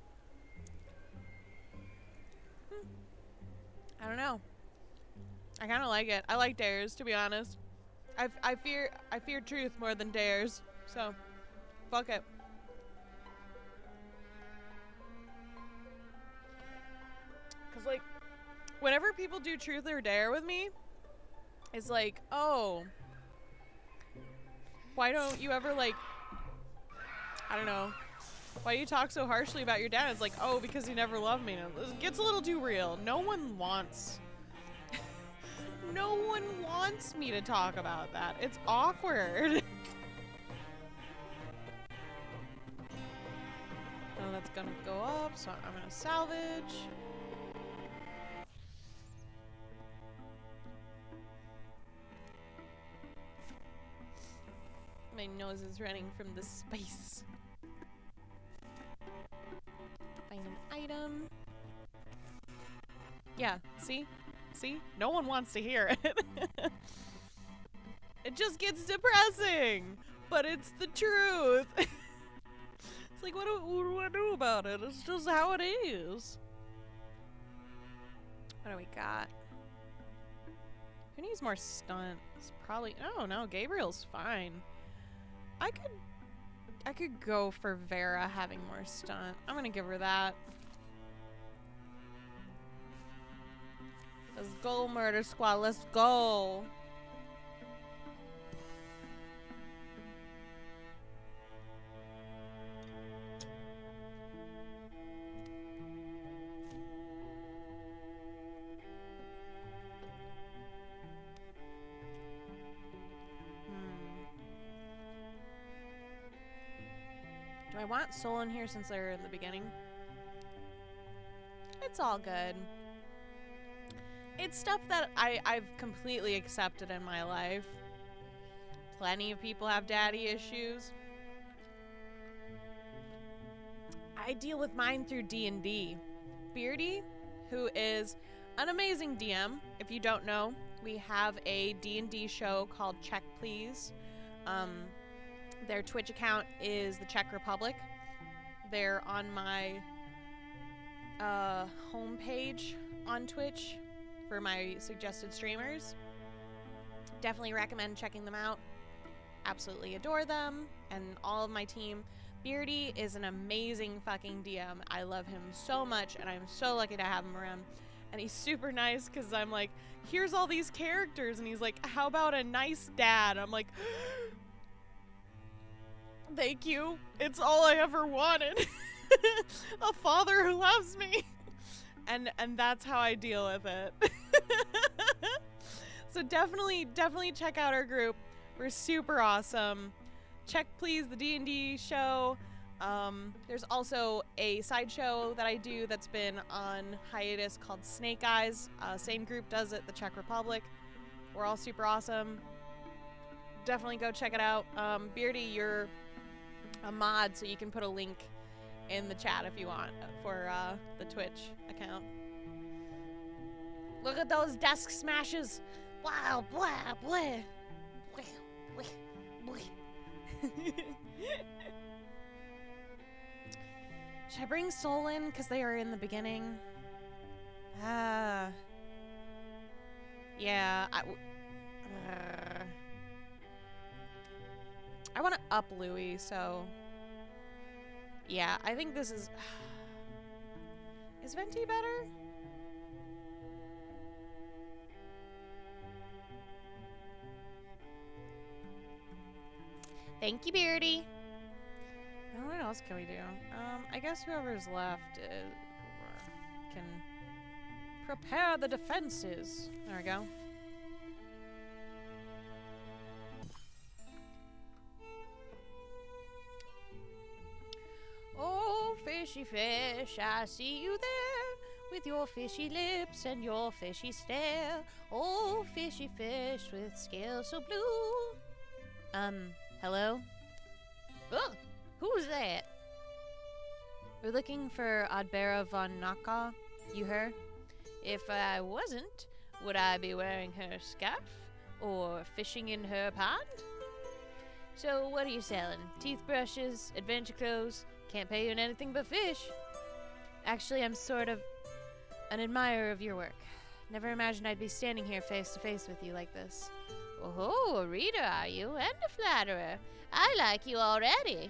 I don't know. I kind of like it. I like dares, to be honest. I fear truth more than dares. So, fuck it. Cause like, whenever people do truth or dare with me, it's like, oh, why don't you ever like, I don't know. Why do you talk so harshly about your dad? It's like, oh, because he never loved me. It gets a little too real. No one wants me to talk about that. It's awkward. Oh, that's gonna go up, so I'm gonna salvage. My nose is running from the spice. Find an item. Yeah, see? See? No one wants to hear it. It just gets depressing, but it's the truth. It's like, what do I do about it? It's just how it is. What do we got? Who needs more stunt? It's probably, oh no, Gabriel's fine. I could go for Vera having more stunt. I'm gonna give her that. Let's go, Murder Squad. Let's go. Do I want Soul in here since they're in the beginning? It's all good. It's stuff that I've completely accepted in my life. Plenty of people have daddy issues. I deal with mine through D&D. Beardy, who is an amazing DM. If you don't know, we have a D&D show called Check Please. Their Twitch account is the Czech Republic. They're on my homepage on Twitch for my suggested streamers. Definitely recommend checking them out. Absolutely adore them and all of my team. Beardy is an amazing fucking DM. I love him so much and I'm so lucky to have him around. And he's super nice because I'm like, here's all these characters, and he's like, how about a nice dad? I'm like, thank you. It's all I ever wanted. A father who loves me. And that's how I deal with it. So definitely check out our group. We're super awesome. Check Please, the D&D show. There's also a side show that I do that's been on hiatus called Snake Eyes. Same group does it, the Czech Republic. We're all super awesome. Definitely go check it out. Beardy, you're a mod, so you can put a link in the chat if you want for the Twitch account. Look at those desk smashes. Wow, blah, blah. Blah, blah, blah. Should I bring Soul in because they are in the beginning? Yeah. I want to up Louie, so yeah, I think this is. Is Venti better? Thank you, Beardy. What else can we do? I guess whoever's left can prepare the defenses. There we go. fishy fish, I see you there, with your fishy lips and your fishy stare. Oh, fishy fish with scales so blue. Hello? Oh, who's that? We're looking for Adbera von Naka. You her? If I wasn't, would I be wearing her scarf or fishing in her pond? So what are you selling? Teeth brushes, adventure clothes? Can't pay you in anything but fish. Actually, I'm sort of an admirer of your work. Never imagined I'd be standing here face to face with you like this. Oh, a reader, are you? And a flatterer. I like you already.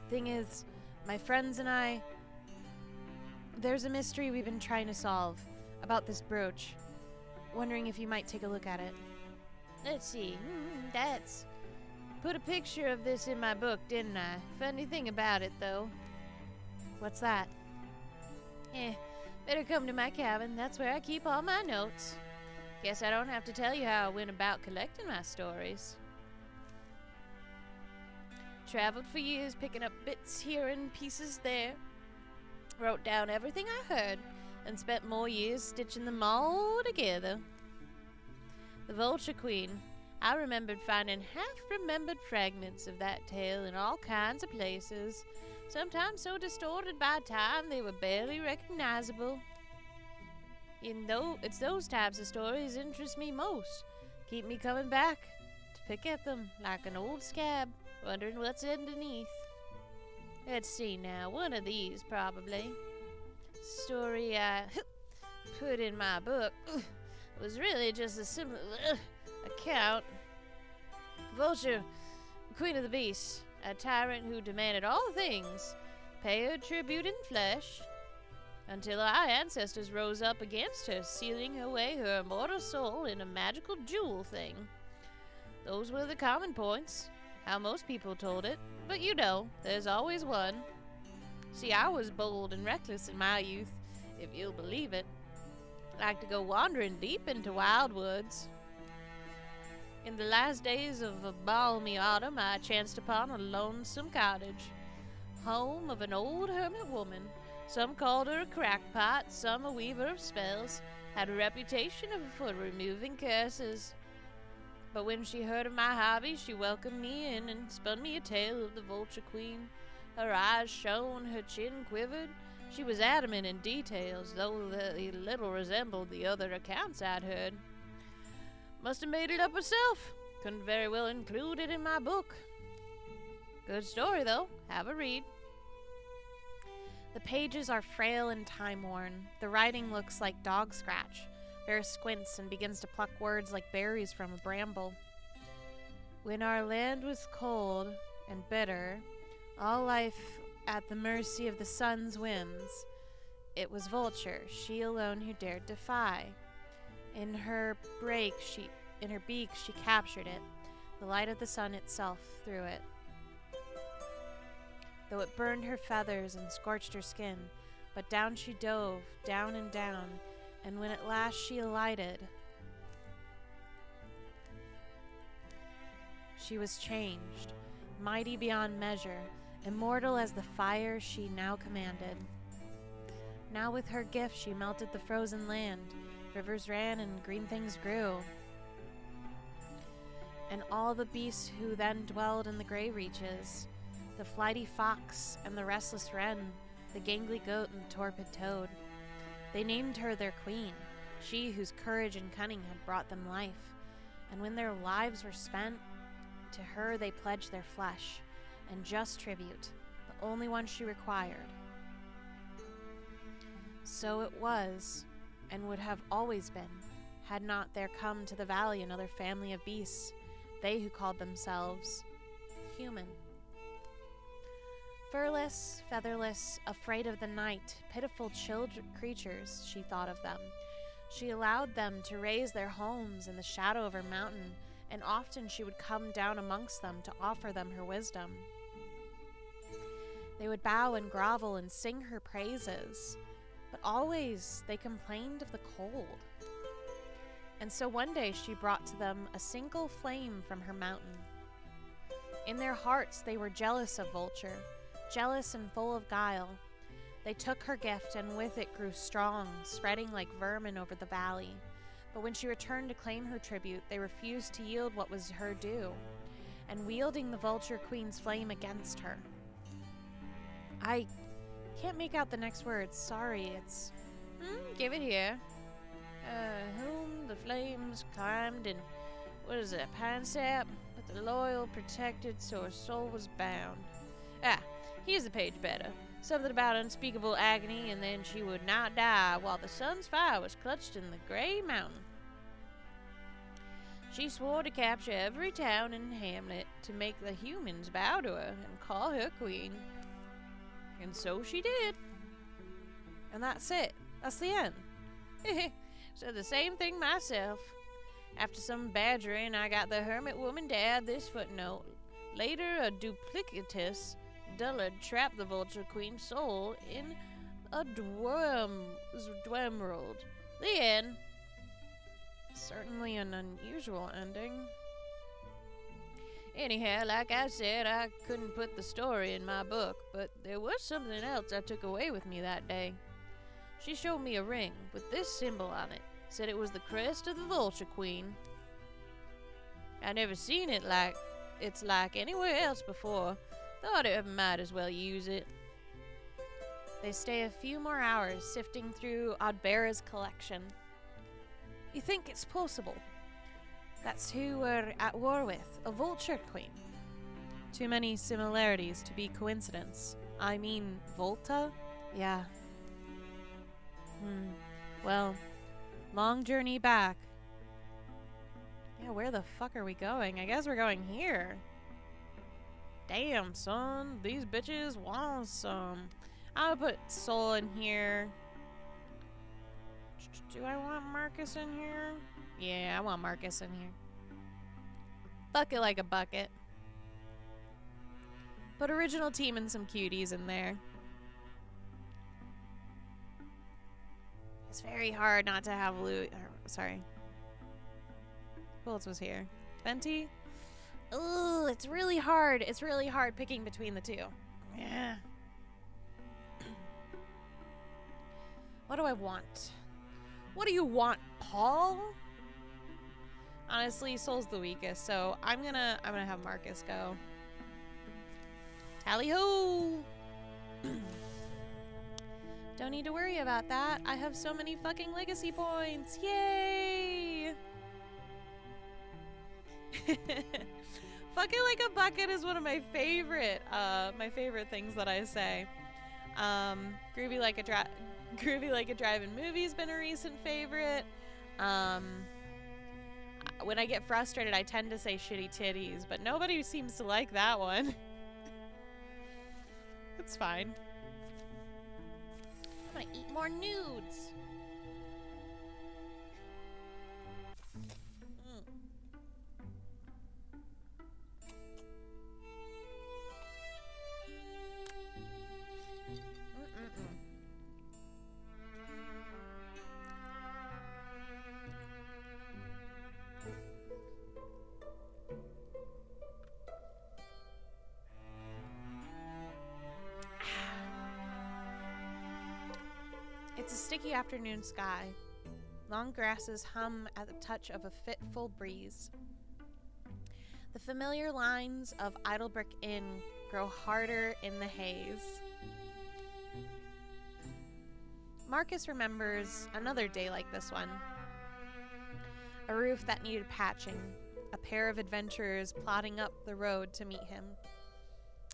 Thing is, my friends and I... There's a mystery we've been trying to solve about this brooch. Wondering if you might take a look at it. Let's see. That's... Put a picture of this in my book, didn't I? Funny thing about it, though. What's that? Better come to my cabin. That's where I keep all my notes. Guess I don't have to tell you how I went about collecting my stories. Traveled for years, picking up bits here and pieces there. Wrote down everything I heard, and spent more years stitching them all together. The Vulture Queen. I remembered finding half-remembered fragments of that tale in all kinds of places, sometimes so distorted by time they were barely recognizable. It's those types of stories interest me most, keep me coming back to pick at them like an old scab, wondering what's underneath. Let's see now, one of these probably. Story I put in my book was really just a simple account. Vulture, Queen of the Beasts, a tyrant who demanded all things, pay her tribute in flesh, until our ancestors rose up against her, sealing away her immortal soul in a magical jewel thing. Those were the common points, how most people told it, but you know, there's always one. See, I was bold and reckless in my youth, if you'll believe it. Like to go wandering deep into wild woods. In the last days of a balmy autumn, I chanced upon a lonesome cottage, home of an old hermit woman. Some called her a crackpot, some a weaver of spells, had a reputation for removing curses. But when she heard of my hobby, she welcomed me in and spun me a tale of the Vulture Queen. Her eyes shone, her chin quivered. She was adamant in details, though they little resembled the other accounts I'd heard. Must have made it up herself. Couldn't very well include it in my book. Good story, though. Have a read. The pages are frail and time-worn. The writing looks like dog scratch. Bear squints and begins to pluck words like berries from a bramble. When our land was cold and bitter, all life at the mercy of the sun's whims, it was Vulture, she alone who dared defy. In her beak she captured it, the light of the sun itself through it. Though it burned her feathers and scorched her skin, but down she dove, down and down, and when at last she alighted, she was changed, mighty beyond measure, immortal as the fire she now commanded. Now with her gift she melted the frozen land, rivers ran and green things grew. And all the beasts who then dwelled in the gray reaches, the flighty fox and the restless wren, the gangly goat and the torpid toad, they named her their queen, she whose courage and cunning had brought them life. And when their lives were spent, to her they pledged their flesh, and just tribute, the only one she required. So it was, and would have always been, had not there come to the valley another family of beasts, they who called themselves human. Furless, featherless, afraid of the night, pitiful creatures, she thought of them. She allowed them to raise their homes in the shadow of her mountain, and often she would come down amongst them to offer them her wisdom. They would bow and grovel and sing her praises, but always they complained of the cold. And so one day she brought to them a single flame from her mountain. In their hearts they were jealous of Vulture, jealous and full of guile. They took her gift, and with it grew strong, spreading like vermin over the valley. But when she returned to claim her tribute, they refused to yield what was her due, and wielding the Vulture Queen's flame against her. I can't make out the next words. Sorry, it's... Give it here. Whom the flames climbed and... What is it, pine sap? But the loyal protected, so her soul was bound. Here's the page better. Something about unspeakable agony, and then she would not die while the sun's fire was clutched in the gray mountain. She swore to capture every town and hamlet to make the humans bow to her and call her queen. And so she did. And that's it. That's the end. So the same thing myself. After some badgering, I got the hermit woman to add this footnote. Later, a duplicitous dullard trapped the Vulture Queen's soul in a dwemerald. The end. Certainly an unusual ending. Anyhow, like I said, I couldn't put the story in my book, but there was something else I took away with me that day. She showed me a ring with this symbol on it. Said it was the crest of the Vulture Queen. I never seen it like anywhere else before. Thought I might as well use it. They stay a few more hours sifting through Odbera's collection. You think it's possible? That's who we're at war with, a Vulture Queen. Too many similarities to be coincidence. I mean, Volta? Yeah. Well, long journey back. Yeah, where the fuck are we going? I guess we're going here. Damn, son. These bitches want some. I'll put Soul in here. Do I want Marcus in here? Yeah, I want Marcus in here. Fuck it like a bucket. Put original team and some cuties in there. It's very hard not to have loot. Sorry. Who else was here? Fenty? Ooh, it's really hard. It's really hard picking between the two. Yeah. What do I want? What do you want, Paul? Honestly, Soul's the weakest, so I'm gonna have Marcus go. Tally ho! Don't need to worry about that. I have so many fucking legacy points. Yay! Fuck it like a bucket is one of my favorite things that I say. Groovy like a drive-in movie's been a recent favorite. When I get frustrated, I tend to say shitty titties, but nobody seems to like that one. It's fine. I'm gonna eat more nudes. It's a sticky afternoon sky. Long grasses hum at the touch of a fitful breeze. The familiar lines of Idlebrick Inn grow harder in the haze. Marcus remembers another day like this one. A roof that needed patching. A pair of adventurers plodding up the road to meet him.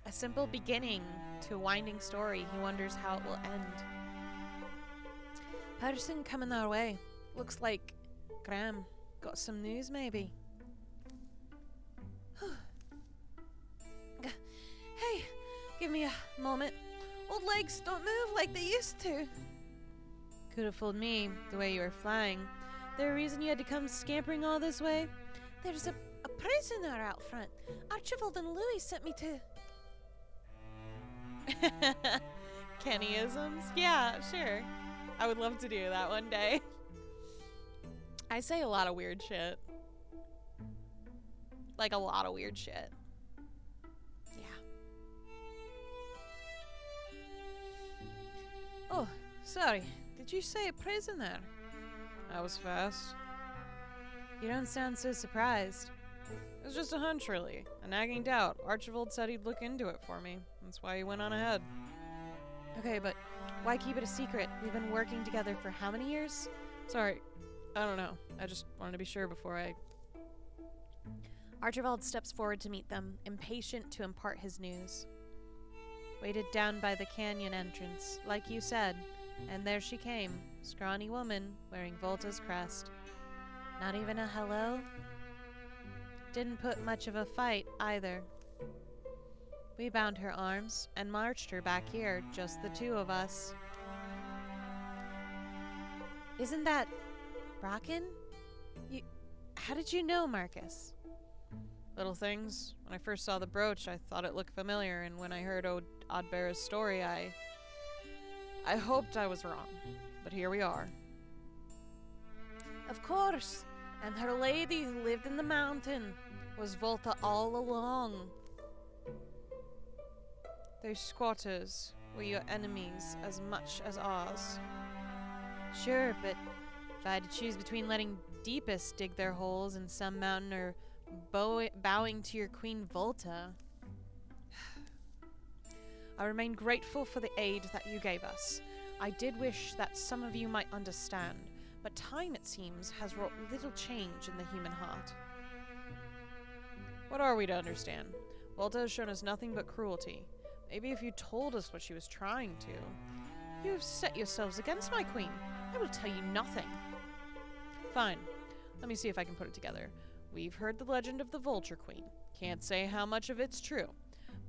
A simple beginning to a winding story. He wonders how it will end. Person coming our way. Looks like Graham got some news, maybe. Hey, give me a moment. Old legs don't move like they used to. Could have fooled me the way you were flying. There a reason you had to come scampering all this way? There's a prisoner out front. Archibald and Louis sent me to. Kennyisms? Yeah, sure. I would love to do that one day. I say a lot of weird shit. Like a lot of weird shit. Yeah. Oh, sorry. Did you say a prison there? That was fast. You don't sound so surprised. It was just a hunch, really. A nagging doubt. Archibald said he'd look into it for me. That's why he went on ahead. Okay, but why keep it a secret? We've been working together for how many years? Sorry, I don't know. I just wanted to be sure before I... Archibald steps forward to meet them, impatient to impart his news. Waited down by the canyon entrance, like you said, and there she came, scrawny woman, wearing Volta's crest. Not even a hello? Didn't put much of a fight, either. We bound her arms and marched her back here, just the two of us. Isn't that... Bracken? How did you know, Marcus? Little things. When I first saw the brooch, I thought it looked familiar, and when I heard Oddbear's story, I hoped I was wrong. But here we are. Of course. And her lady who lived in the mountain was Volta all along. Those squatters were your enemies as much as ours. Sure, but if I had to choose between letting Deepest dig their holes in some mountain or bowing to your queen Volta... I remain grateful for the aid that you gave us. I did wish that some of you might understand, but time, it seems, has wrought little change in the human heart. What are we to understand? Volta has shown us nothing but cruelty. Maybe if you told us what she was trying to... You have set yourselves against my queen. I will tell you nothing. Fine. Let me see if I can put it together. We've heard the legend of the Vulture Queen. Can't say how much of it's true,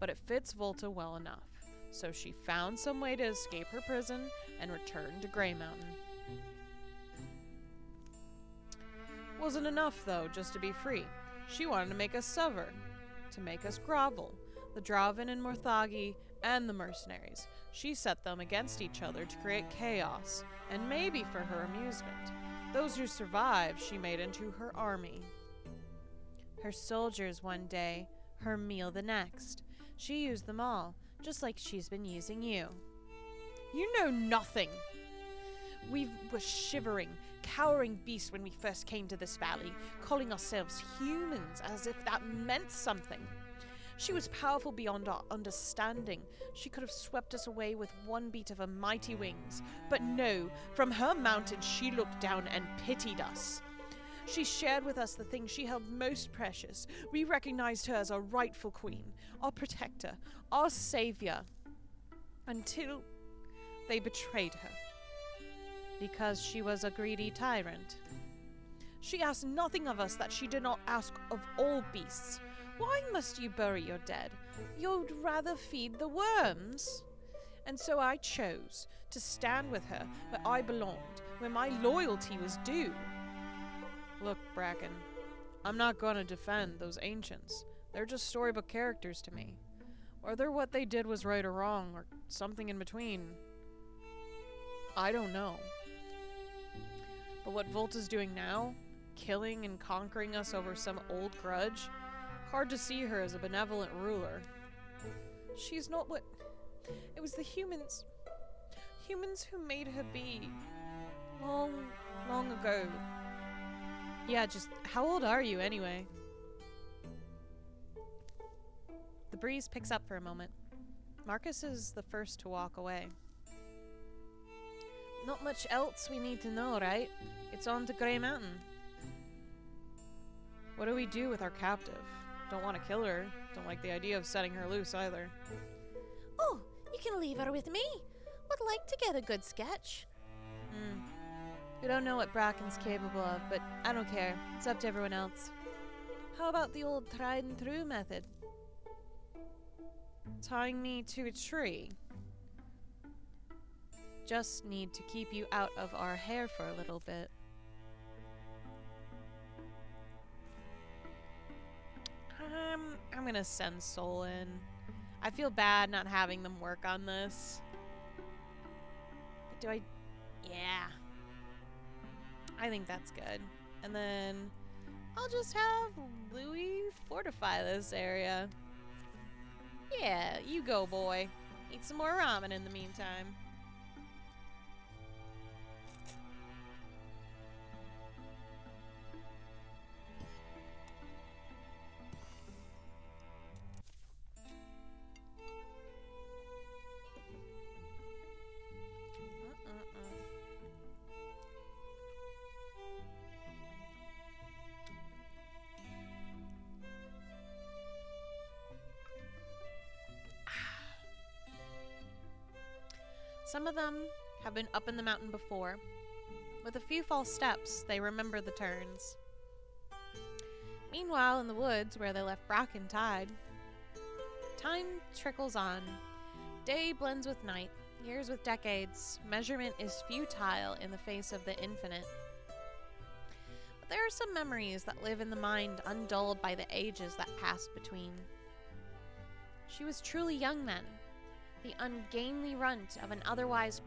but it fits Volta well enough. So she found some way to escape her prison and return to Grey Mountain. Wasn't enough, though, just to be free. She wanted to make us sever, to make us grovel. The Draven and Morthagi and the mercenaries. She set them against each other to create chaos, and maybe for her amusement. Those who survived she made into her army. Her soldiers one day, her meal the next. She used them all, just like she's been using you. You know nothing! We were shivering, cowering beasts when we first came to this valley, calling ourselves humans as if that meant something. She was powerful beyond our understanding. She could have swept us away with one beat of her mighty wings. But no, from her mountain she looked down and pitied us. She shared with us the thing she held most precious. We recognized her as our rightful queen, our protector, our savior, until they betrayed her. Because she was a greedy tyrant. She asked nothing of us that she did not ask of all beasts. Why must you bury your dead? You'd rather feed the worms? And so I chose to stand with her where I belonged, where my loyalty was due. Look, Bracken, I'm not going to defend those ancients. They're just storybook characters to me. Whether what they did was right or wrong, or something in between, I don't know. But what Volta's doing now, killing and conquering us over some old grudge, hard to see her as a benevolent ruler. She's not what... It was the humans. Humans who made her be. Long, long ago. Yeah, just how old are you anyway? The breeze picks up for a moment. Marcus is the first to walk away. Not much else we need to know, right? It's on to Grey Mountain. What do we do with our captive? Don't want to kill her. Don't like the idea of setting her loose either. Oh, you can leave her with me. Would like to get a good sketch. We don't know what Bracken's capable of, but I don't care. It's up to everyone else. How about the old tried and true method? Tying me to a tree. Just need to keep you out of our hair for a little bit. I'm gonna send Soul in. I feel bad not having them work on this. But do I... Yeah. I think that's good. And then I'll just have Louis fortify this area. Yeah, you go, boy. Eat some more ramen in the meantime. Some of them have been up in the mountain before. With a few false steps, they remember the turns. Meanwhile, in the woods where they left Bracken tied, time trickles on. Day blends with night, years with decades. Measurement is futile in the face of the infinite. But there are some memories that live in the mind, undulled by the ages that passed between. She was truly young then, the ungainly runt of an otherwise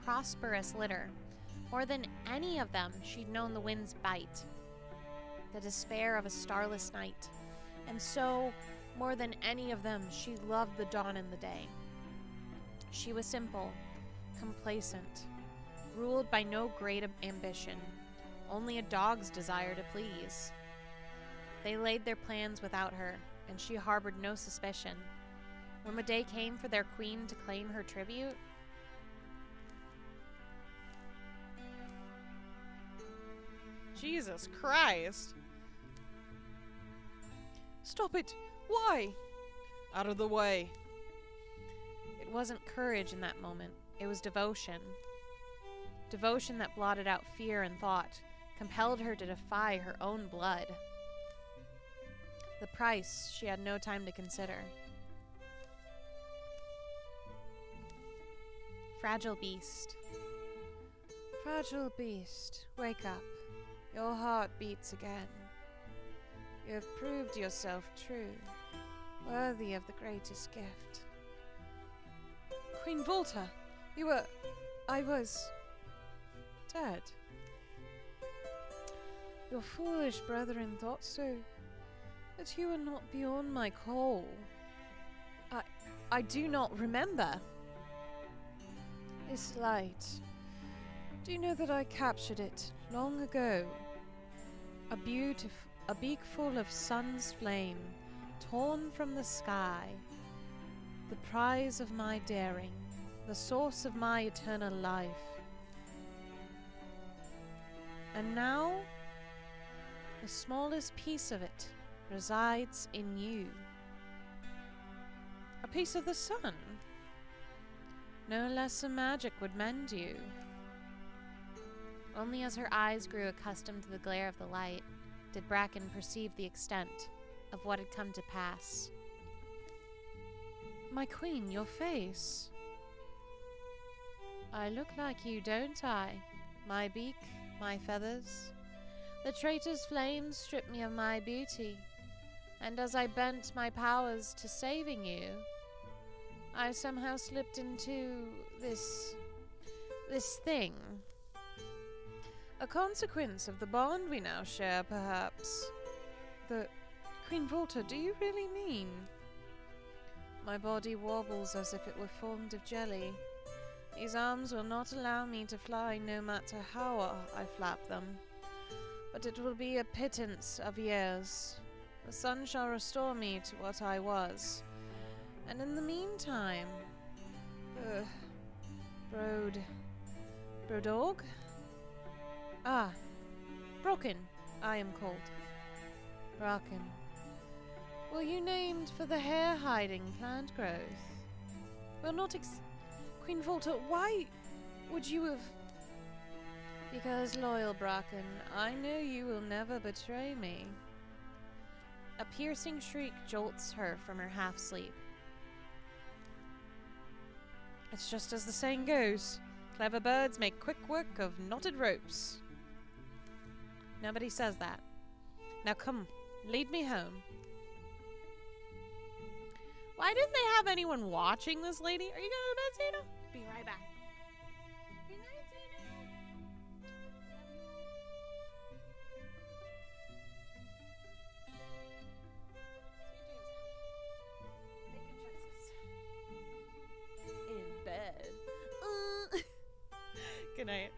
prosperous litter. More than any of them, she'd known the wind's bite, the despair of a starless night, and so, more than any of them, she loved the dawn and the day. She was simple, complacent, ruled by no great ambition, only a dog's desire to please. They laid their plans without her, and she harbored no suspicion. When the day came for their queen to claim her tribute, Jesus Christ! Stop it! Why? Out of the way. it wasn't courage in that moment. It was devotion. Devotion that blotted out fear and thought, compelled her to defy her own blood. The price she had no time to consider. Fragile beast. Fragile beast, wake up. Your heart beats again. You have proved yourself true, worthy of the greatest gift. Queen Volta, I was dead. Your foolish brethren thought so, but you were not beyond my call. I do not remember. This light. Do you know that I captured it long ago? A beak full of sun's flame, torn from the sky. The prize of my daring, the source of my eternal life. And now, the smallest piece of it resides in you. A piece of the sun? No lesser magic would mend you. Only as her eyes grew accustomed to the glare of the light did Bracken perceive the extent of what had come to pass. My queen, your face. I look like you, don't I? My beak, my feathers. The traitor's flames stripped me of my beauty, and as I bent my powers to saving you, I somehow slipped into this thing. A consequence of the bond we now share, perhaps. Queen Volta, do you really mean? My body wobbles as if it were formed of jelly. These arms will not allow me to fly no matter how I flap them. But it will be a pittance of years. The sun shall restore me to what I was. And in the meantime... Brodorg? Ah, Brocken, I am called. Bracken. Were you named for the hair-hiding plant growth? Well, not Queen Volta, why would you have... Because, loyal Bracken, I know you will never betray me. A piercing shriek jolts her from her half-sleep. It's just as the saying goes. Clever birds make quick work of knotted ropes. Nobody says that. Now come, lead me home. Why didn't they have anyone watching this lady? Are you going to bed, Zeta? Be right back. Good night, Zeta. In bed. Good night.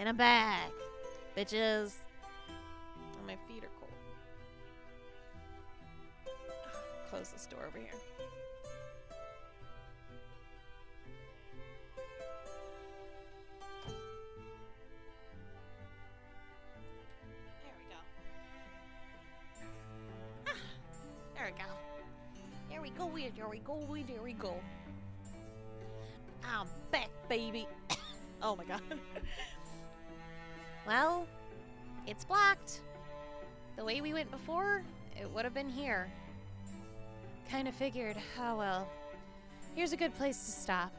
And I'm back, bitches. Oh, my feet are cold. Close this door over here. There we go. Ah, there we go. Here we go. yeah, there we go, there we go. I'm back, baby. Oh my god. Well, it's blocked. The way we went before, it would have been here. Kinda figured. Oh well. Here's a good place to stop.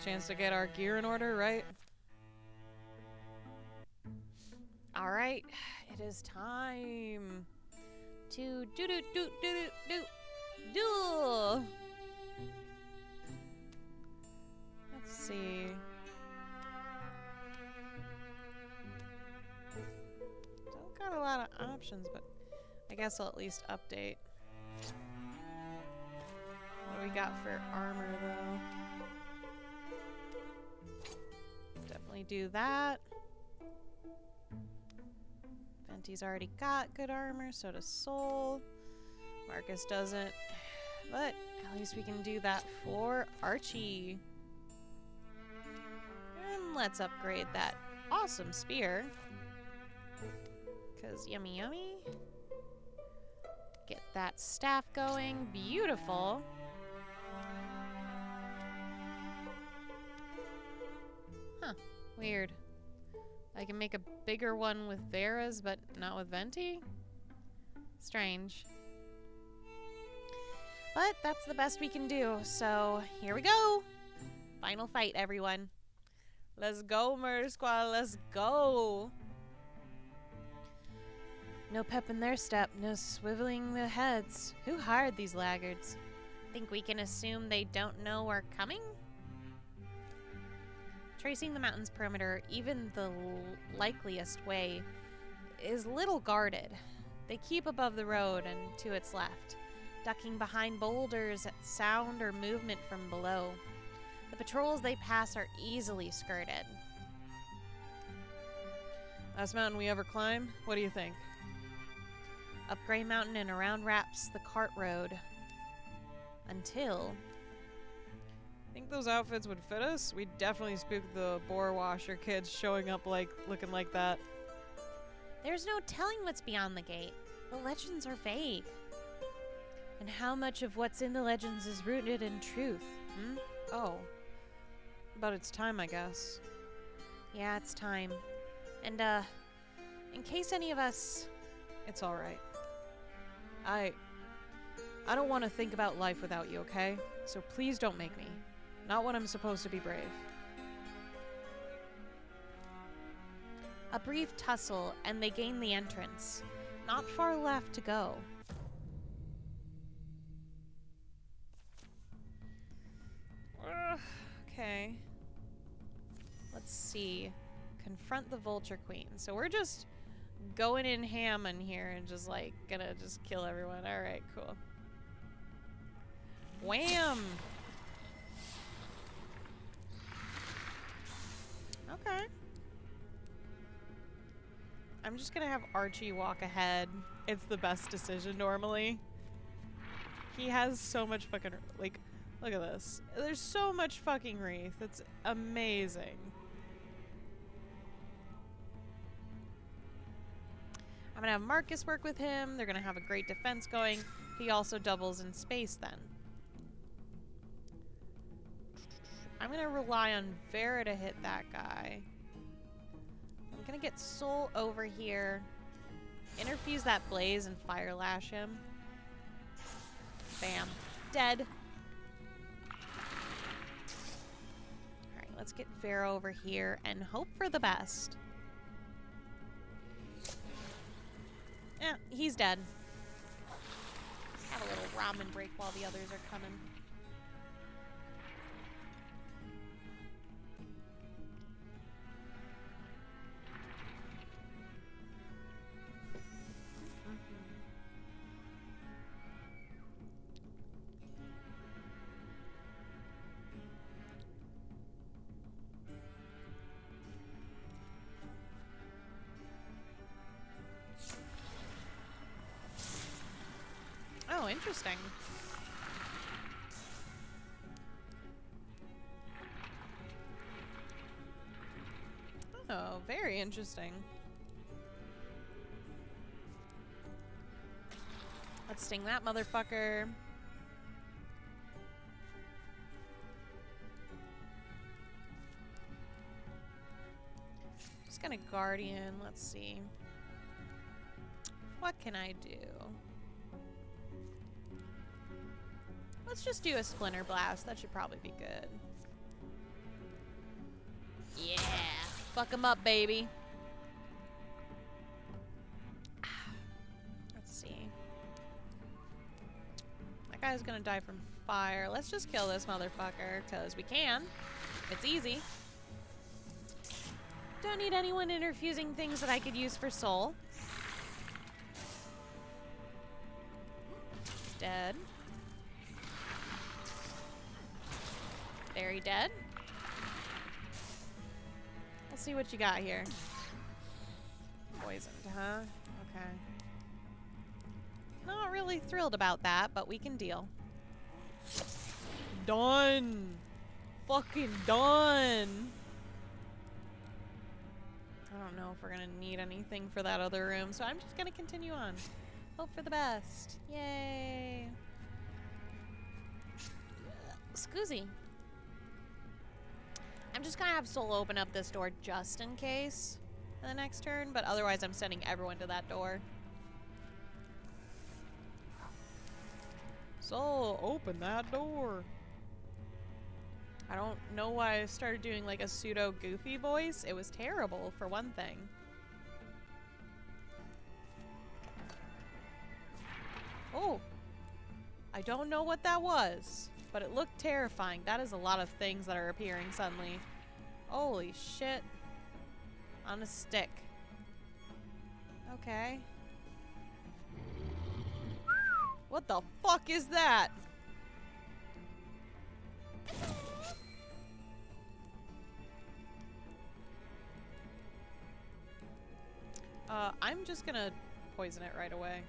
Chance to get our gear in order, right? Alright, it is time to do. Let's see. Still got a lot of options, but I guess I'll at least update. What do we got for armor, though? Definitely do that. Venti's already got good armor, so does Soul. Marcus doesn't. But at least we can do that for Archie. And let's upgrade that awesome spear. Because yummy yummy. Get that staff going. Beautiful. Huh. Weird. I can make a bigger one with Vera's, but not with Venti? Strange. But that's the best we can do, so here we go! Final fight, everyone. Let's go, Murder Squad, let's go! No pep in their step, no swiveling their heads. Who hired these laggards? Think we can assume they don't know we're coming? Tracing the mountain's perimeter, even the likeliest way, is little guarded. They keep above the road and to its left, ducking behind boulders at sound or movement from below. The patrols they pass are easily skirted. Last mountain we ever climb? What do you think? Up Grey Mountain and around wraps the cart road. Until... Think those outfits would fit us? We'd definitely spook the boar washer kids showing up looking like that. There's no telling what's beyond the gate. The legends are vague. And how much of what's in the legends is rooted in truth? Oh. But it's time, I guess. Yeah, it's time. And, in case any of us... It's alright. I don't want to think about life without you, okay? So please don't make me. Not when I'm supposed to be brave. A brief tussle, and they gain the entrance. Not far left to go. Okay. Let's see. Confront the Vulture Queen. So we're just going in ham in here and just like gonna just kill everyone. Alright, cool. Wham! Okay. I'm just gonna have Archie walk ahead. It's the best decision normally. He has so much fucking, like, look at this. There's so much fucking wreath. It's amazing. I'm gonna have Marcus work with him. They're gonna have a great defense going. He also doubles in space then. I'm gonna rely on Vera to hit that guy. I'm gonna get Soul over here. Interfuse that blaze and fire lash him. Bam. Dead. Alright, let's get Vera over here and hope for the best. Yeah, he's dead. Let's have a little ramen break while the others are coming. Oh, interesting. Oh, very interesting. Let's sting that motherfucker. guardian. Let's see. What can I do? Let's just do a splinter blast. That should probably be good. Yeah. Fuck him up, baby. Let's see. That guy's gonna die from fire. Let's just kill this motherfucker, because we can. It's easy. Don't need anyone interfusing things that I could use for soul. Dead. Very dead. Let's see what you got here. Poisoned, huh? Okay. Not really thrilled about that, but we can deal. Done! Fucking done! I don't know if we're gonna need anything for that other room, so I'm just gonna continue on. Hope for the best. Yay! Scoozy. I'm just gonna have Soul open up this door just in case for the next turn, but otherwise I'm sending everyone to that door. Soul, open that door. I don't know why I started doing like a pseudo goofy voice. It was terrible for one thing. Oh, I don't know what that was, but it looked terrifying. That is a lot of things that are appearing suddenly. Holy shit. On a stick. Okay. What the fuck is that? I'm just gonna poison it right away.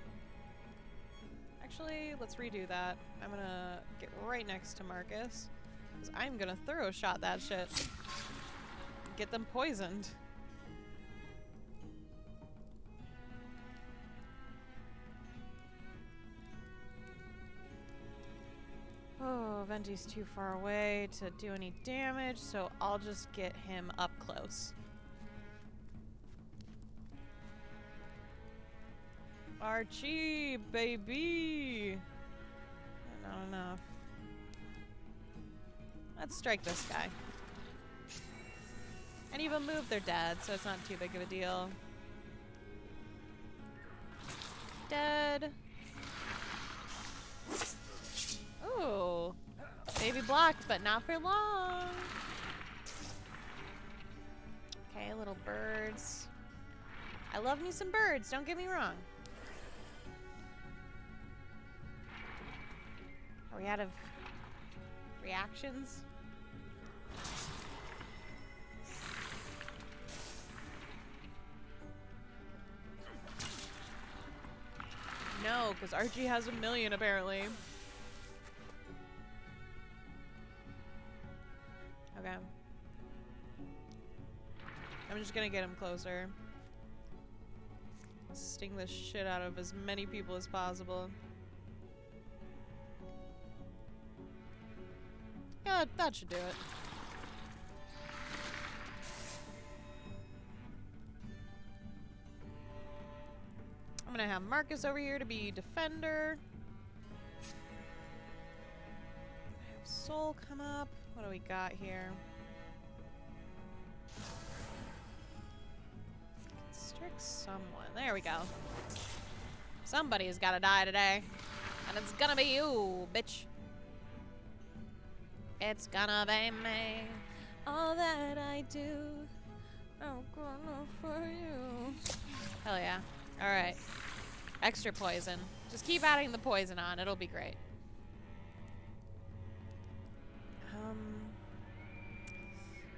Actually, let's redo that. I'm gonna get right next to Marcus, because I'm gonna throw shot that shit. Get them poisoned. Oh, Venti's too far away to do any damage, so I'll just get him up close. Archie, baby! Not enough. Let's strike this guy. And even move their dad, so it's not too big of a deal. Dead. Ooh. Baby blocked, but not for long. Okay, little birds. I love me some birds, don't get me wrong. Are we out of reactions? No, because Archie has 1,000,000 apparently. Okay. I'm just gonna get him closer. Sting the shit out of as many people as possible. Yeah, that should do it. I'm gonna have Marcus over here to be defender. Have Soul come up. What do we got here? Constrict someone. There we go. Somebody's gotta die today. And it's gonna be you, bitch. It's gonna be me. All that I do, I'm gonna for you. Hell yeah. Alright. Extra poison. Just keep adding the poison on. It'll be great.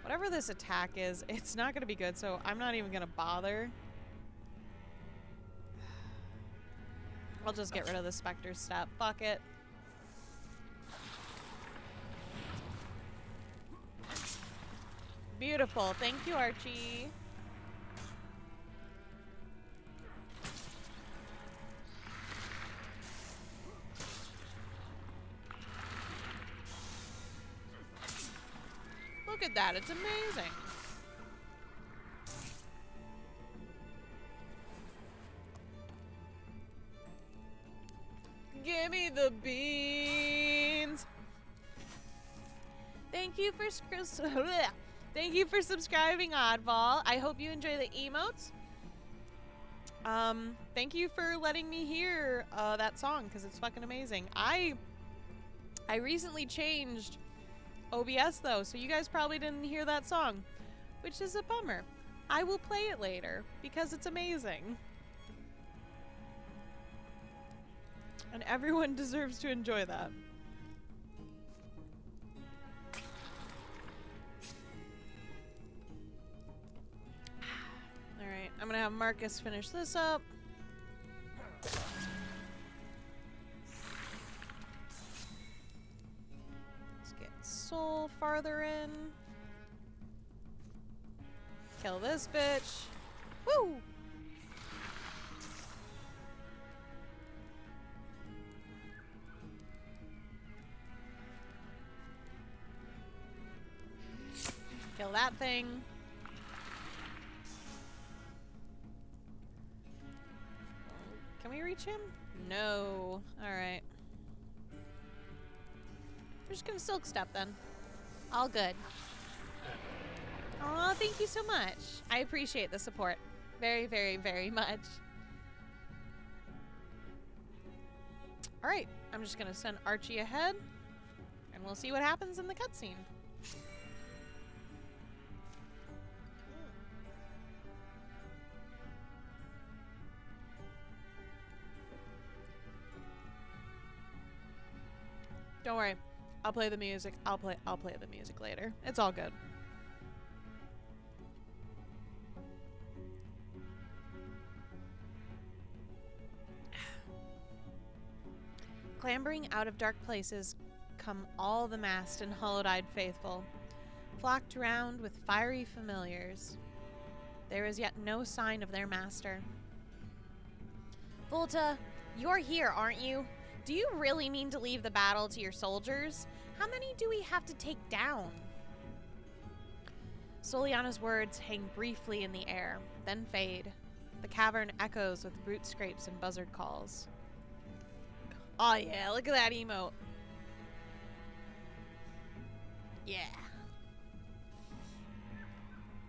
Whatever this attack is, it's not gonna be good, so I'm not even gonna bother. I'll just get rid of the Spectre step. Fuck it. Beautiful. Thank you, Archie. Look at that. It's amazing. Give me the beans. Thank you for thank you for subscribing, Oddball. I hope you enjoy the emotes. Thank you for letting me hear that song because it's fucking amazing. I recently changed OBS though, so you guys probably didn't hear that song, which is a bummer. I will play it later because it's amazing. And everyone deserves to enjoy that. Alright, I'm gonna have Marcus finish this up. Let's get Soul farther in. Kill this bitch. Woo! Kill that thing. Can we reach him? No. Alright. We're just gonna silk step then. All good. Aw, thank you so much. I appreciate the support. Very, very, very much. Alright, I'm just gonna send Archie ahead, and we'll see what happens in the cutscene. Don't worry. I'll play the music. I'll play the music later. It's all good. Clambering out of dark places come all the masked and hollow-eyed faithful, flocked round with fiery familiars. There is yet no sign of their master. Volta, you're here, aren't you? Do you really mean to leave the battle to your soldiers? How many do we have to take down? Soliana's words hang briefly in the air, then fade. The cavern echoes with root scrapes and buzzard calls. Oh yeah, look at that emote. Yeah.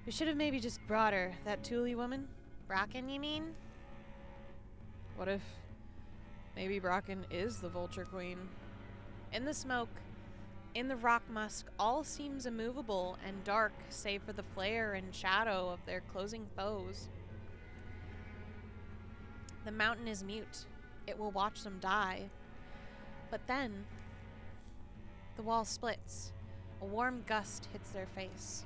We should have maybe just brought her, that Thule woman. Bracken, you mean? What if maybe Bracken is the Vulture Queen? In the smoke, in the rock musk, all seems immovable and dark, save for the flare and shadow of their closing foes. The mountain is mute. It will watch them die. But then, the wall splits. A warm gust hits their face.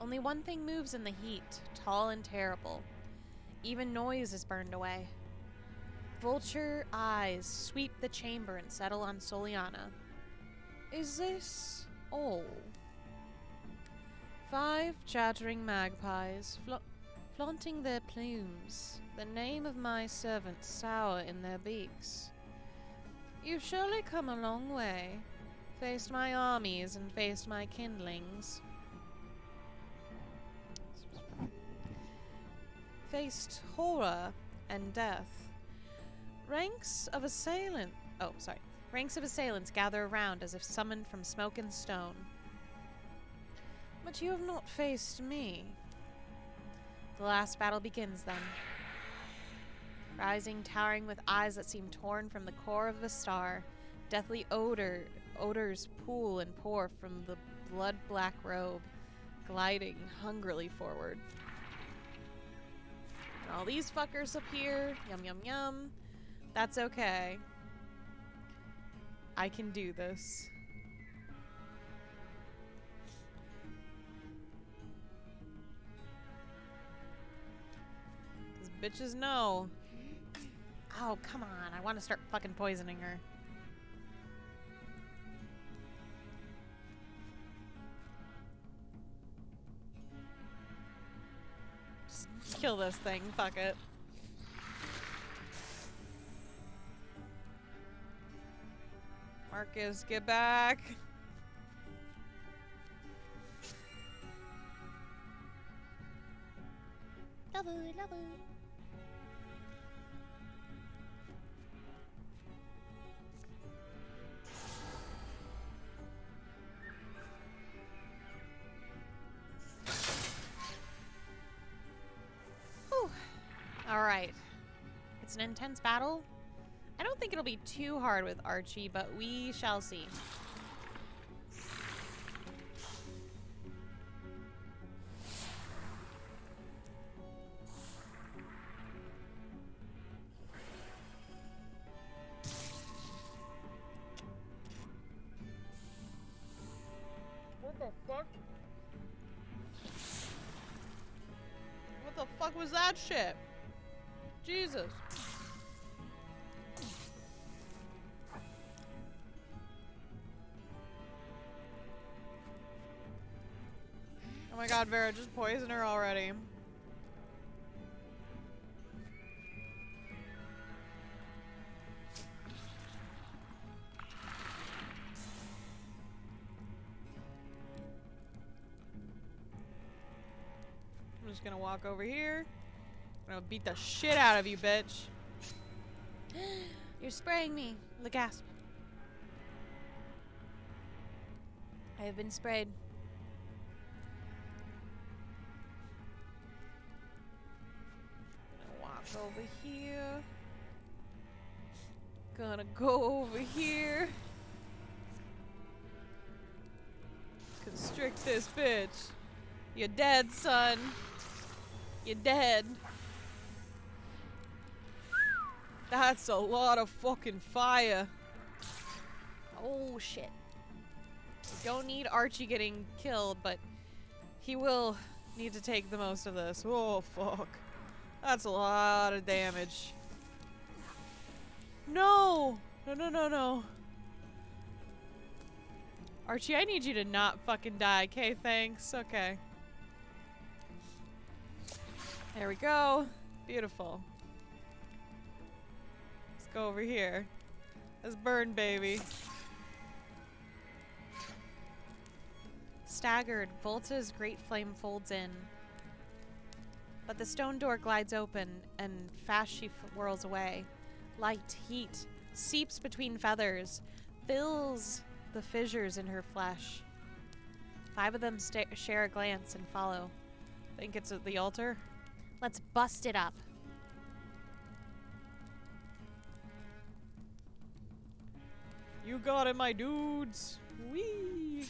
Only one thing moves in the heat, tall and terrible. Even noise is burned away. Vulture eyes sweep the chamber and settle on Soliana. Is this all? 5 chattering magpies, flaunting their plumes, the name of my servant sour in their beaks. You've surely come a long way, faced my armies and faced my kindlings. Faced horror and death. Ranks of assailants gather around as if summoned from smoke and stone. But you have not faced me. The last battle begins then. Rising, towering with eyes that seem torn from the core of a star, deathly odors pool and pour from the blood-black robe, gliding hungrily forward. And all these fuckers appear. Yum, yum, yum. That's okay. I can do this. Bitches know. Oh, come on. I want to start fucking poisoning her. Just kill this thing. Fuck it. Marcus, get back. right. It's an intense battle. I don't think it'll be too hard with Archie, but we shall see. What the fuck? What the fuck was that shit? Jesus. Oh my god, Vera, just poison her already. I'm just gonna walk over here. I'm gonna beat the shit out of you, bitch. You're spraying me. The gasp. I have been sprayed. Gonna walk over here. Gonna go over here. Constrict this bitch. You're dead, son. You're dead. That's a lot of fucking fire. Oh, shit. We don't need Archie getting killed, but he will need to take the most of this. Oh, fuck. That's a lot of damage. No! No, no, no, no. Archie, I need you to not fucking die, okay? Thanks. Okay. There we go. Beautiful. Let's go over here. Let's burn, baby. Staggered, Volta's great flame folds in. But the stone door glides open, and fast she whirls away. Light, heat, seeps between feathers, fills the fissures in her flesh. 5 of them share a glance and follow. Think it's at the altar? Let's bust it up. You got it, my dudes. Whee!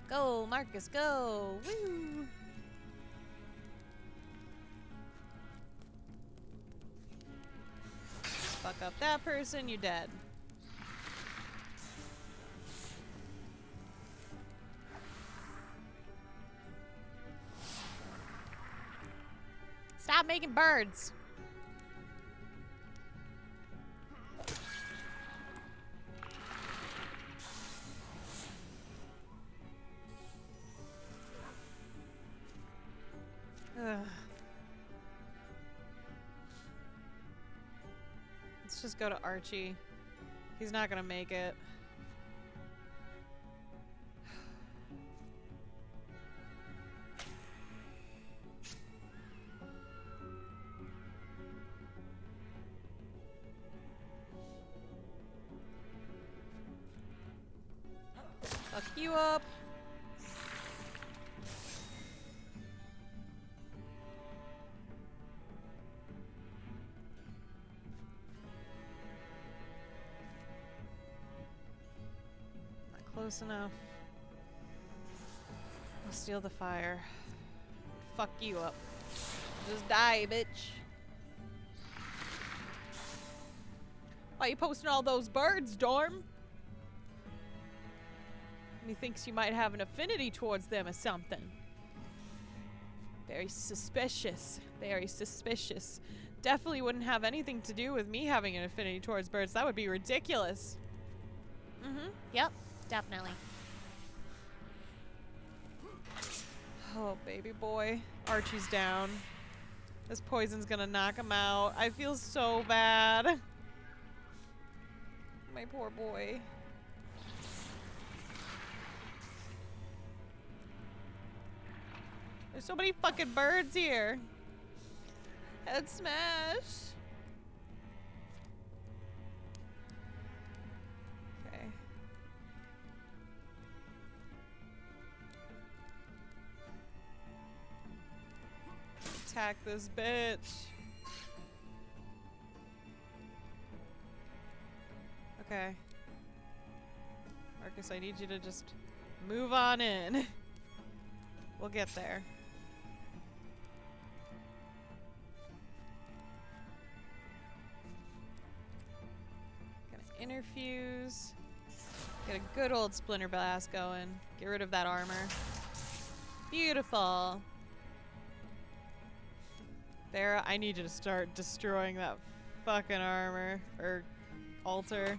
Go, Marcus, go! Woo! Fuck up that person, you're dead. Stop making birds. Ugh. Let's just go to Archie. He's not gonna make it. Fuck you up. Not close enough. I'll steal the fire. Fuck you up. Just die, bitch. Why you posting all those birds, Dorm? He thinks you might have an affinity towards them or something. Very suspicious. Very suspicious. Definitely wouldn't have anything to do with me having an affinity towards birds. That would be ridiculous. Mm-hmm. Yep, definitely. Oh, baby boy. Archie's down. This poison's gonna knock him out. I feel so bad. My poor boy. There's so many fucking birds here. Head smash. Okay. attack this bitch. Okay. Marcus, I need you to just move on in. We'll get there. Gonna interfuse. Get a good old Splinter Blast going. Get rid of that armor. Beautiful. Vera, I need you to start destroying that fucking armor. Or altar.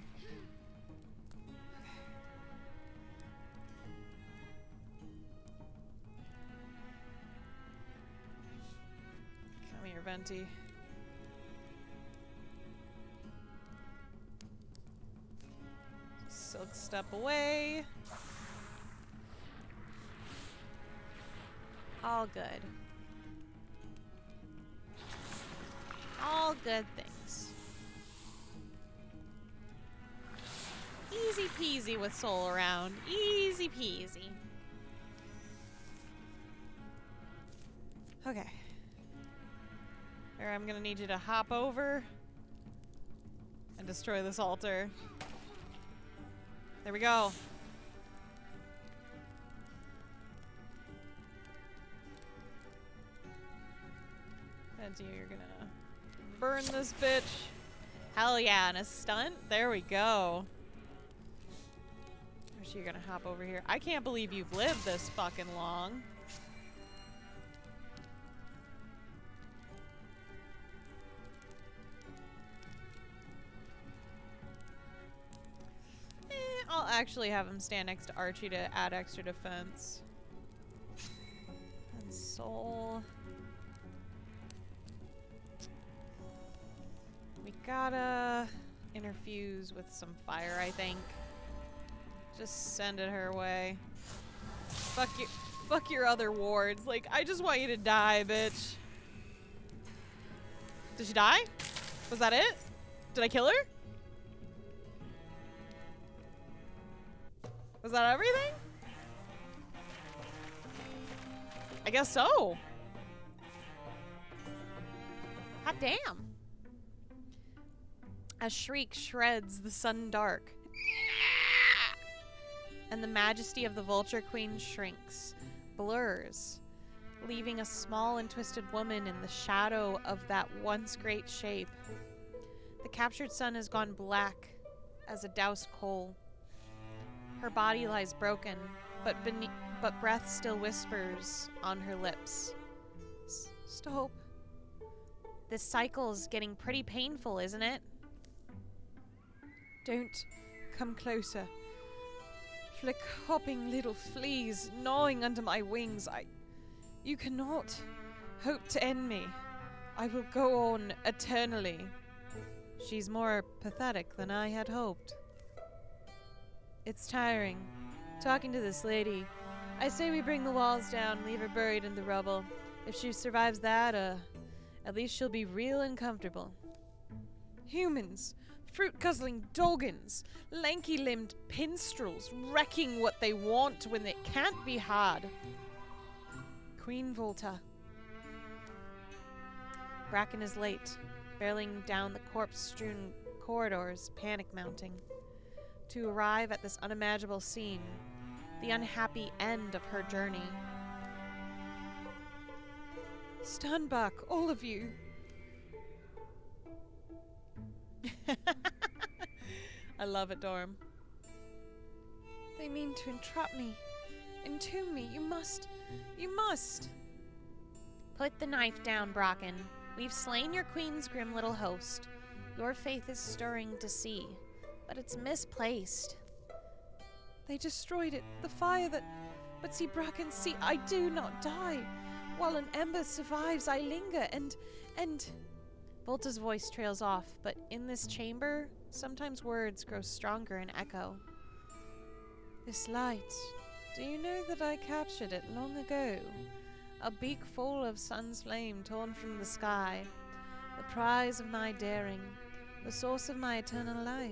Come here, Venti. Silk step away. All good. All good things. Easy peasy with Soul around. Easy peasy. Okay. Here, I'm gonna need you to hop over and destroy this altar. There we go. That's you. You're gonna burn this bitch. Hell yeah, and a stunt. There we go. You're gonna hop over here. I can't believe you've lived this fucking long. I'll actually have him stand next to Archie to add extra defense. And Soul. We gotta interfuse with some fire, I think. Just send it her way. Fuck your other wards. Like, I just want you to die, bitch. Did she die? Was that it? Did I kill her? Was that everything? I guess so. Hot damn. A shriek shreds the sun dark, and the majesty of the Vulture Queen shrinks, blurs, leaving a small and twisted woman in the shadow of that once great shape. The captured sun has gone black as a doused coal. Her body lies broken, but breath still whispers on her lips. Stop. This cycle's getting pretty painful, isn't it? Don't come closer. Flick hopping little fleas gnawing under my wings. You cannot hope to end me. I will go on eternally. She's more pathetic than I had hoped. It's tiring, talking to this lady. I say we bring the walls down, leave her buried in the rubble. If she survives that, at least she'll be real and comfortable. Humans, fruit-guzzling doggins, lanky-limbed pinstrels, wrecking what they want when it can't be hard. Queen Volta. Bracken is late, barreling down the corpse-strewn corridors, panic mounting. To arrive at this unimaginable scene, the unhappy end of her journey. Stand back, all of you. I love it, Dorm. They mean to entrap me, entomb me. You must. Put the knife down, Bracken. We've slain your queen's grim little host. Your faith is stirring to see. But it's misplaced. They destroyed it. The fire that... But see, Bracken, see, I do not die. While an ember survives, I linger, and... Volta's voice trails off, but in this chamber, sometimes words grow stronger in echo. This light, do you know that I captured it long ago? A beak full of sun's flame torn from the sky. The prize of my daring, the source of my eternal life.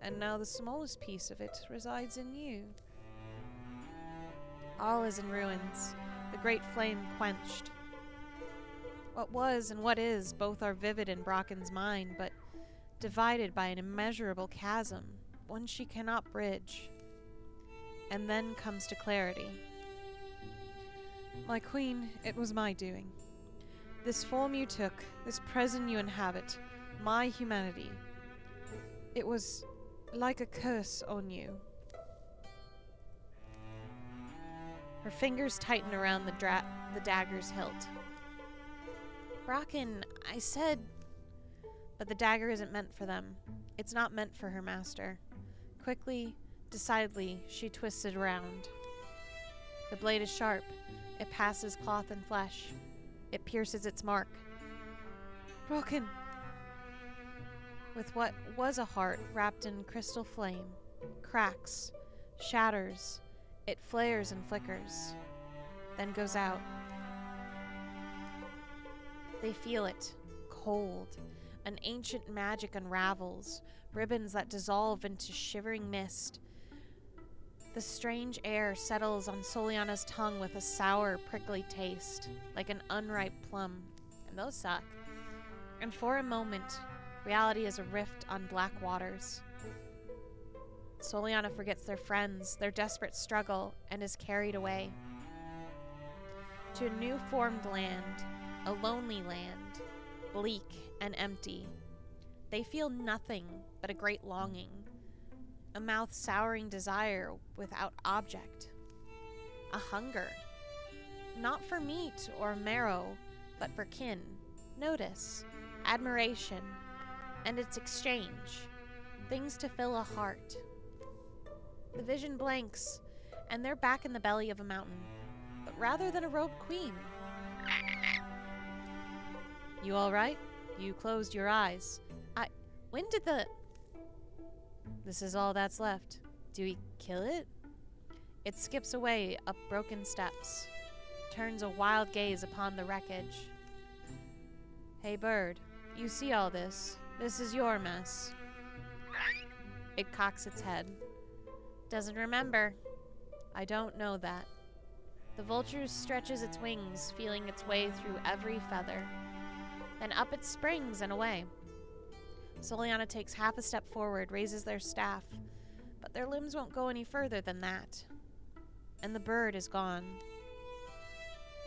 And now the smallest piece of it resides in you. All is in ruins, the great flame quenched. What was and what is both are vivid in Brocken's mind, but divided by an immeasurable chasm, one she cannot bridge. And then comes to clarity. My queen, it was my doing. This form you took, this prison you inhabit, my humanity. It was like a curse on you. Her fingers tighten around the dagger's hilt. Brocken, I said... But the dagger isn't meant for them. It's not meant for her master. Quickly, decidedly, she twists it around. The blade is sharp. It passes cloth and flesh. It pierces its mark. Brocken! With what was a heart wrapped in crystal flame, cracks, shatters, it flares and flickers, then goes out. They feel it, cold. An ancient magic unravels, ribbons that dissolve into shivering mist. The strange air settles on Soliana's tongue with a sour, prickly taste, like an unripe plum. And those suck. And for a moment, reality is a rift on black waters. Soliana forgets their friends, their desperate struggle, and is carried away. To a new-formed land, a lonely land, bleak and empty. They feel nothing but a great longing, a mouth-souring desire without object, a hunger, not for meat or marrow, but for kin, notice, admiration, and its exchange, things to fill a heart. The vision blanks, and they're back in the belly of a mountain, but rather than a robed queen. You all right? You closed your eyes. When did the... This is all that's left. Do we kill it? It skips away up broken steps, turns a wild gaze upon the wreckage. Hey, bird, you see all this. This is your mess. It cocks its head. Doesn't remember. I don't know that. The vulture stretches its wings, feeling its way through every feather. Then up it springs and away. Soliana takes half a step forward, raises their staff, but their limbs won't go any further than that. And the bird is gone.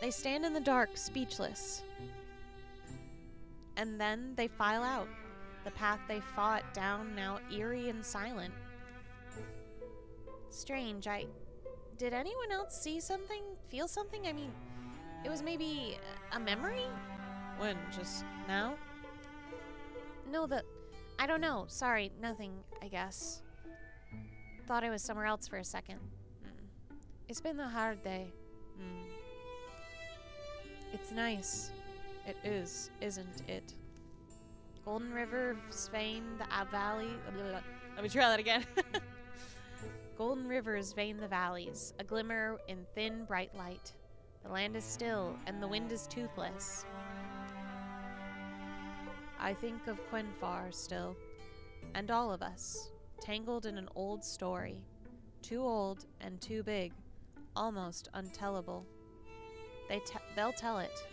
They stand in the dark, speechless. And then they file out, the path they fought down now eerie and silent. Strange, Did anyone else see something? Feel something? I mean, it was maybe a memory? When? Just now? No, I don't know. Sorry, nothing, I guess. Thought I was somewhere else for a second. It's been a hard day. It's nice. It is, isn't it? Golden River's vein the valley... Let me try that again. Golden rivers vein the valleys, a glimmer in thin, bright light. The land is still, and the wind is toothless. I think of Quenfar still, and all of us, tangled in an old story, too old and too big, almost untellable. They'll tell it,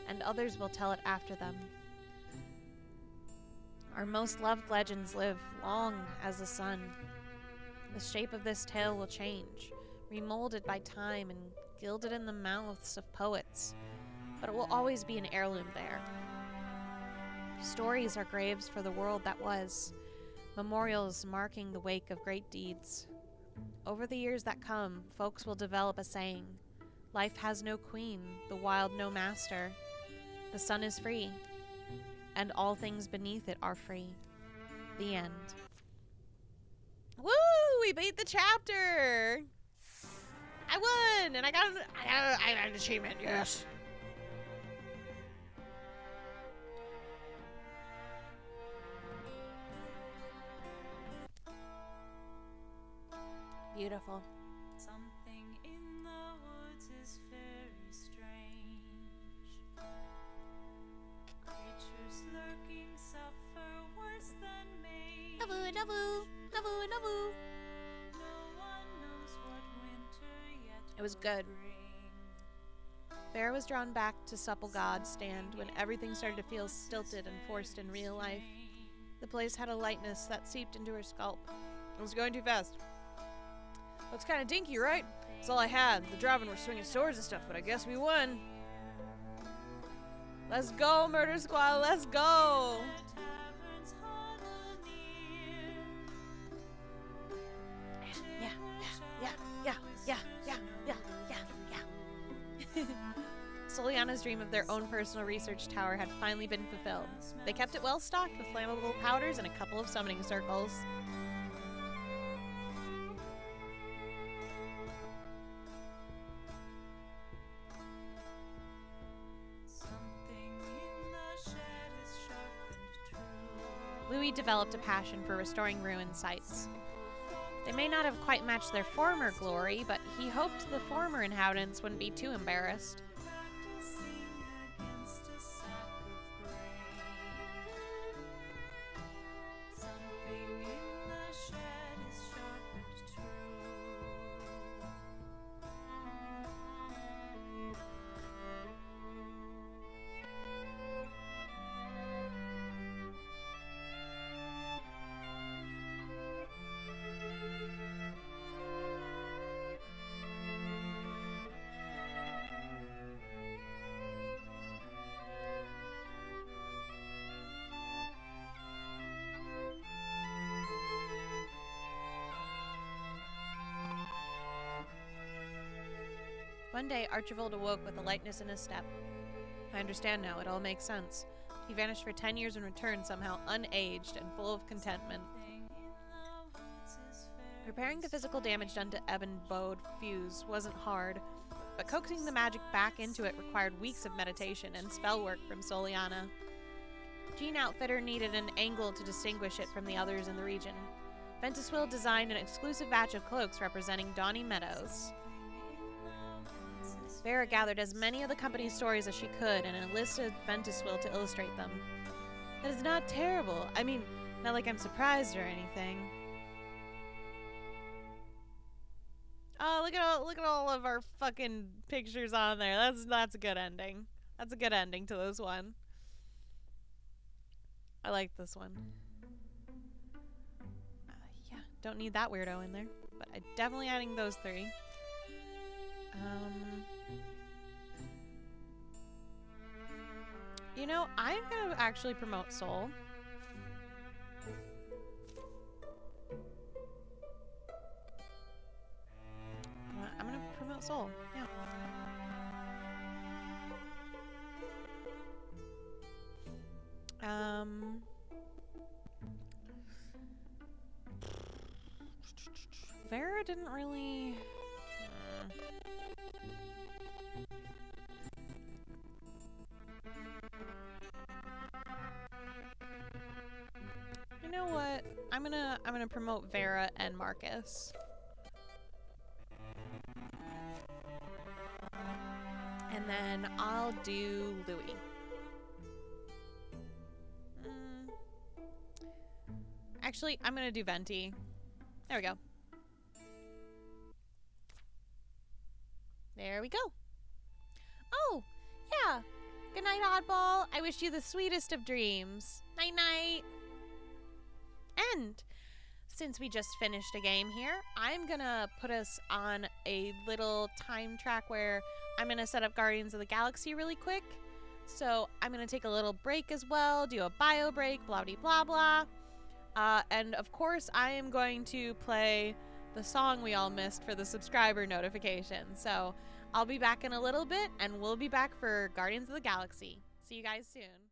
and others will tell it after them. Our most loved legends live long as the sun. The shape of this tale will change, remolded by time and gilded in the mouths of poets, but it will always be an heirloom there. Stories are graves for the world that was, memorials marking the wake of great deeds. Over the years that come, folks will develop a saying, life has no queen, the wild no master. The sun is free, and all things beneath it are free. The end. Woo! We beat the chapter! I won! And I got an achievement, yes! Beautiful. Something in the woods is very strange. Creatures lurking suffer worse than maids. Navu. No one knows what winter yet It was will good. bring. Vera was drawn back to Supple God's stand when everything started to feel stilted and forced in real life. The place had a lightness that seeped into her scalp. It was going too fast. Looks kind of dinky, right? That's all I had. The Draven were swinging swords and stuff, but I guess we won. Let's go, Murder Squad, let's go! Soliana's dream of their own personal research tower had finally been fulfilled. They kept it well stocked with flammable powders and a couple of summoning circles. Louis developed a passion for restoring ruined sites. They may not have quite matched their former glory, but he hoped the former inhabitants wouldn't be too embarrassed. One day, Archibald awoke with a lightness in his step. I understand now, it all makes sense. He vanished for 10 years and returned somehow unaged and full of contentment. Repairing the physical damage done to Ebon Bode Fuse wasn't hard, but coaxing the magic back into it required weeks of meditation and spell work from Soliana. Jean Outfitter needed an angle to distinguish it from the others in the region. Ventuswil designed an exclusive batch of cloaks representing Donny Meadows. Vera gathered as many of the company's stories as she could and enlisted Ventuswil to illustrate them. That is not terrible. I mean, not like I'm surprised or anything. Oh, look at all of our fucking pictures on there. That's a good ending. That's a good ending to this one. I like this one. Yeah, don't need that weirdo in there, but I'm definitely adding those three. You know, I'm gonna actually promote Soul. I'm gonna promote Soul, yeah. Vera didn't really... You know what? I'm gonna promote Vera and Marcus. And then I'll do Louis. Actually, I'm gonna do Venti. There we go. There we go. Oh, yeah. Good night, Oddball. I wish you the sweetest of dreams. Night-night. And since we just finished a game here, I'm gonna put us on a little time track where I'm gonna set up Guardians of the Galaxy really quick. So I'm gonna take a little break as well, do a bio break, blah blah blah. And of course, I am going to play the song we all missed for the subscriber notification. So I'll be back in a little bit, and we'll be back for Guardians of the Galaxy. See you guys soon.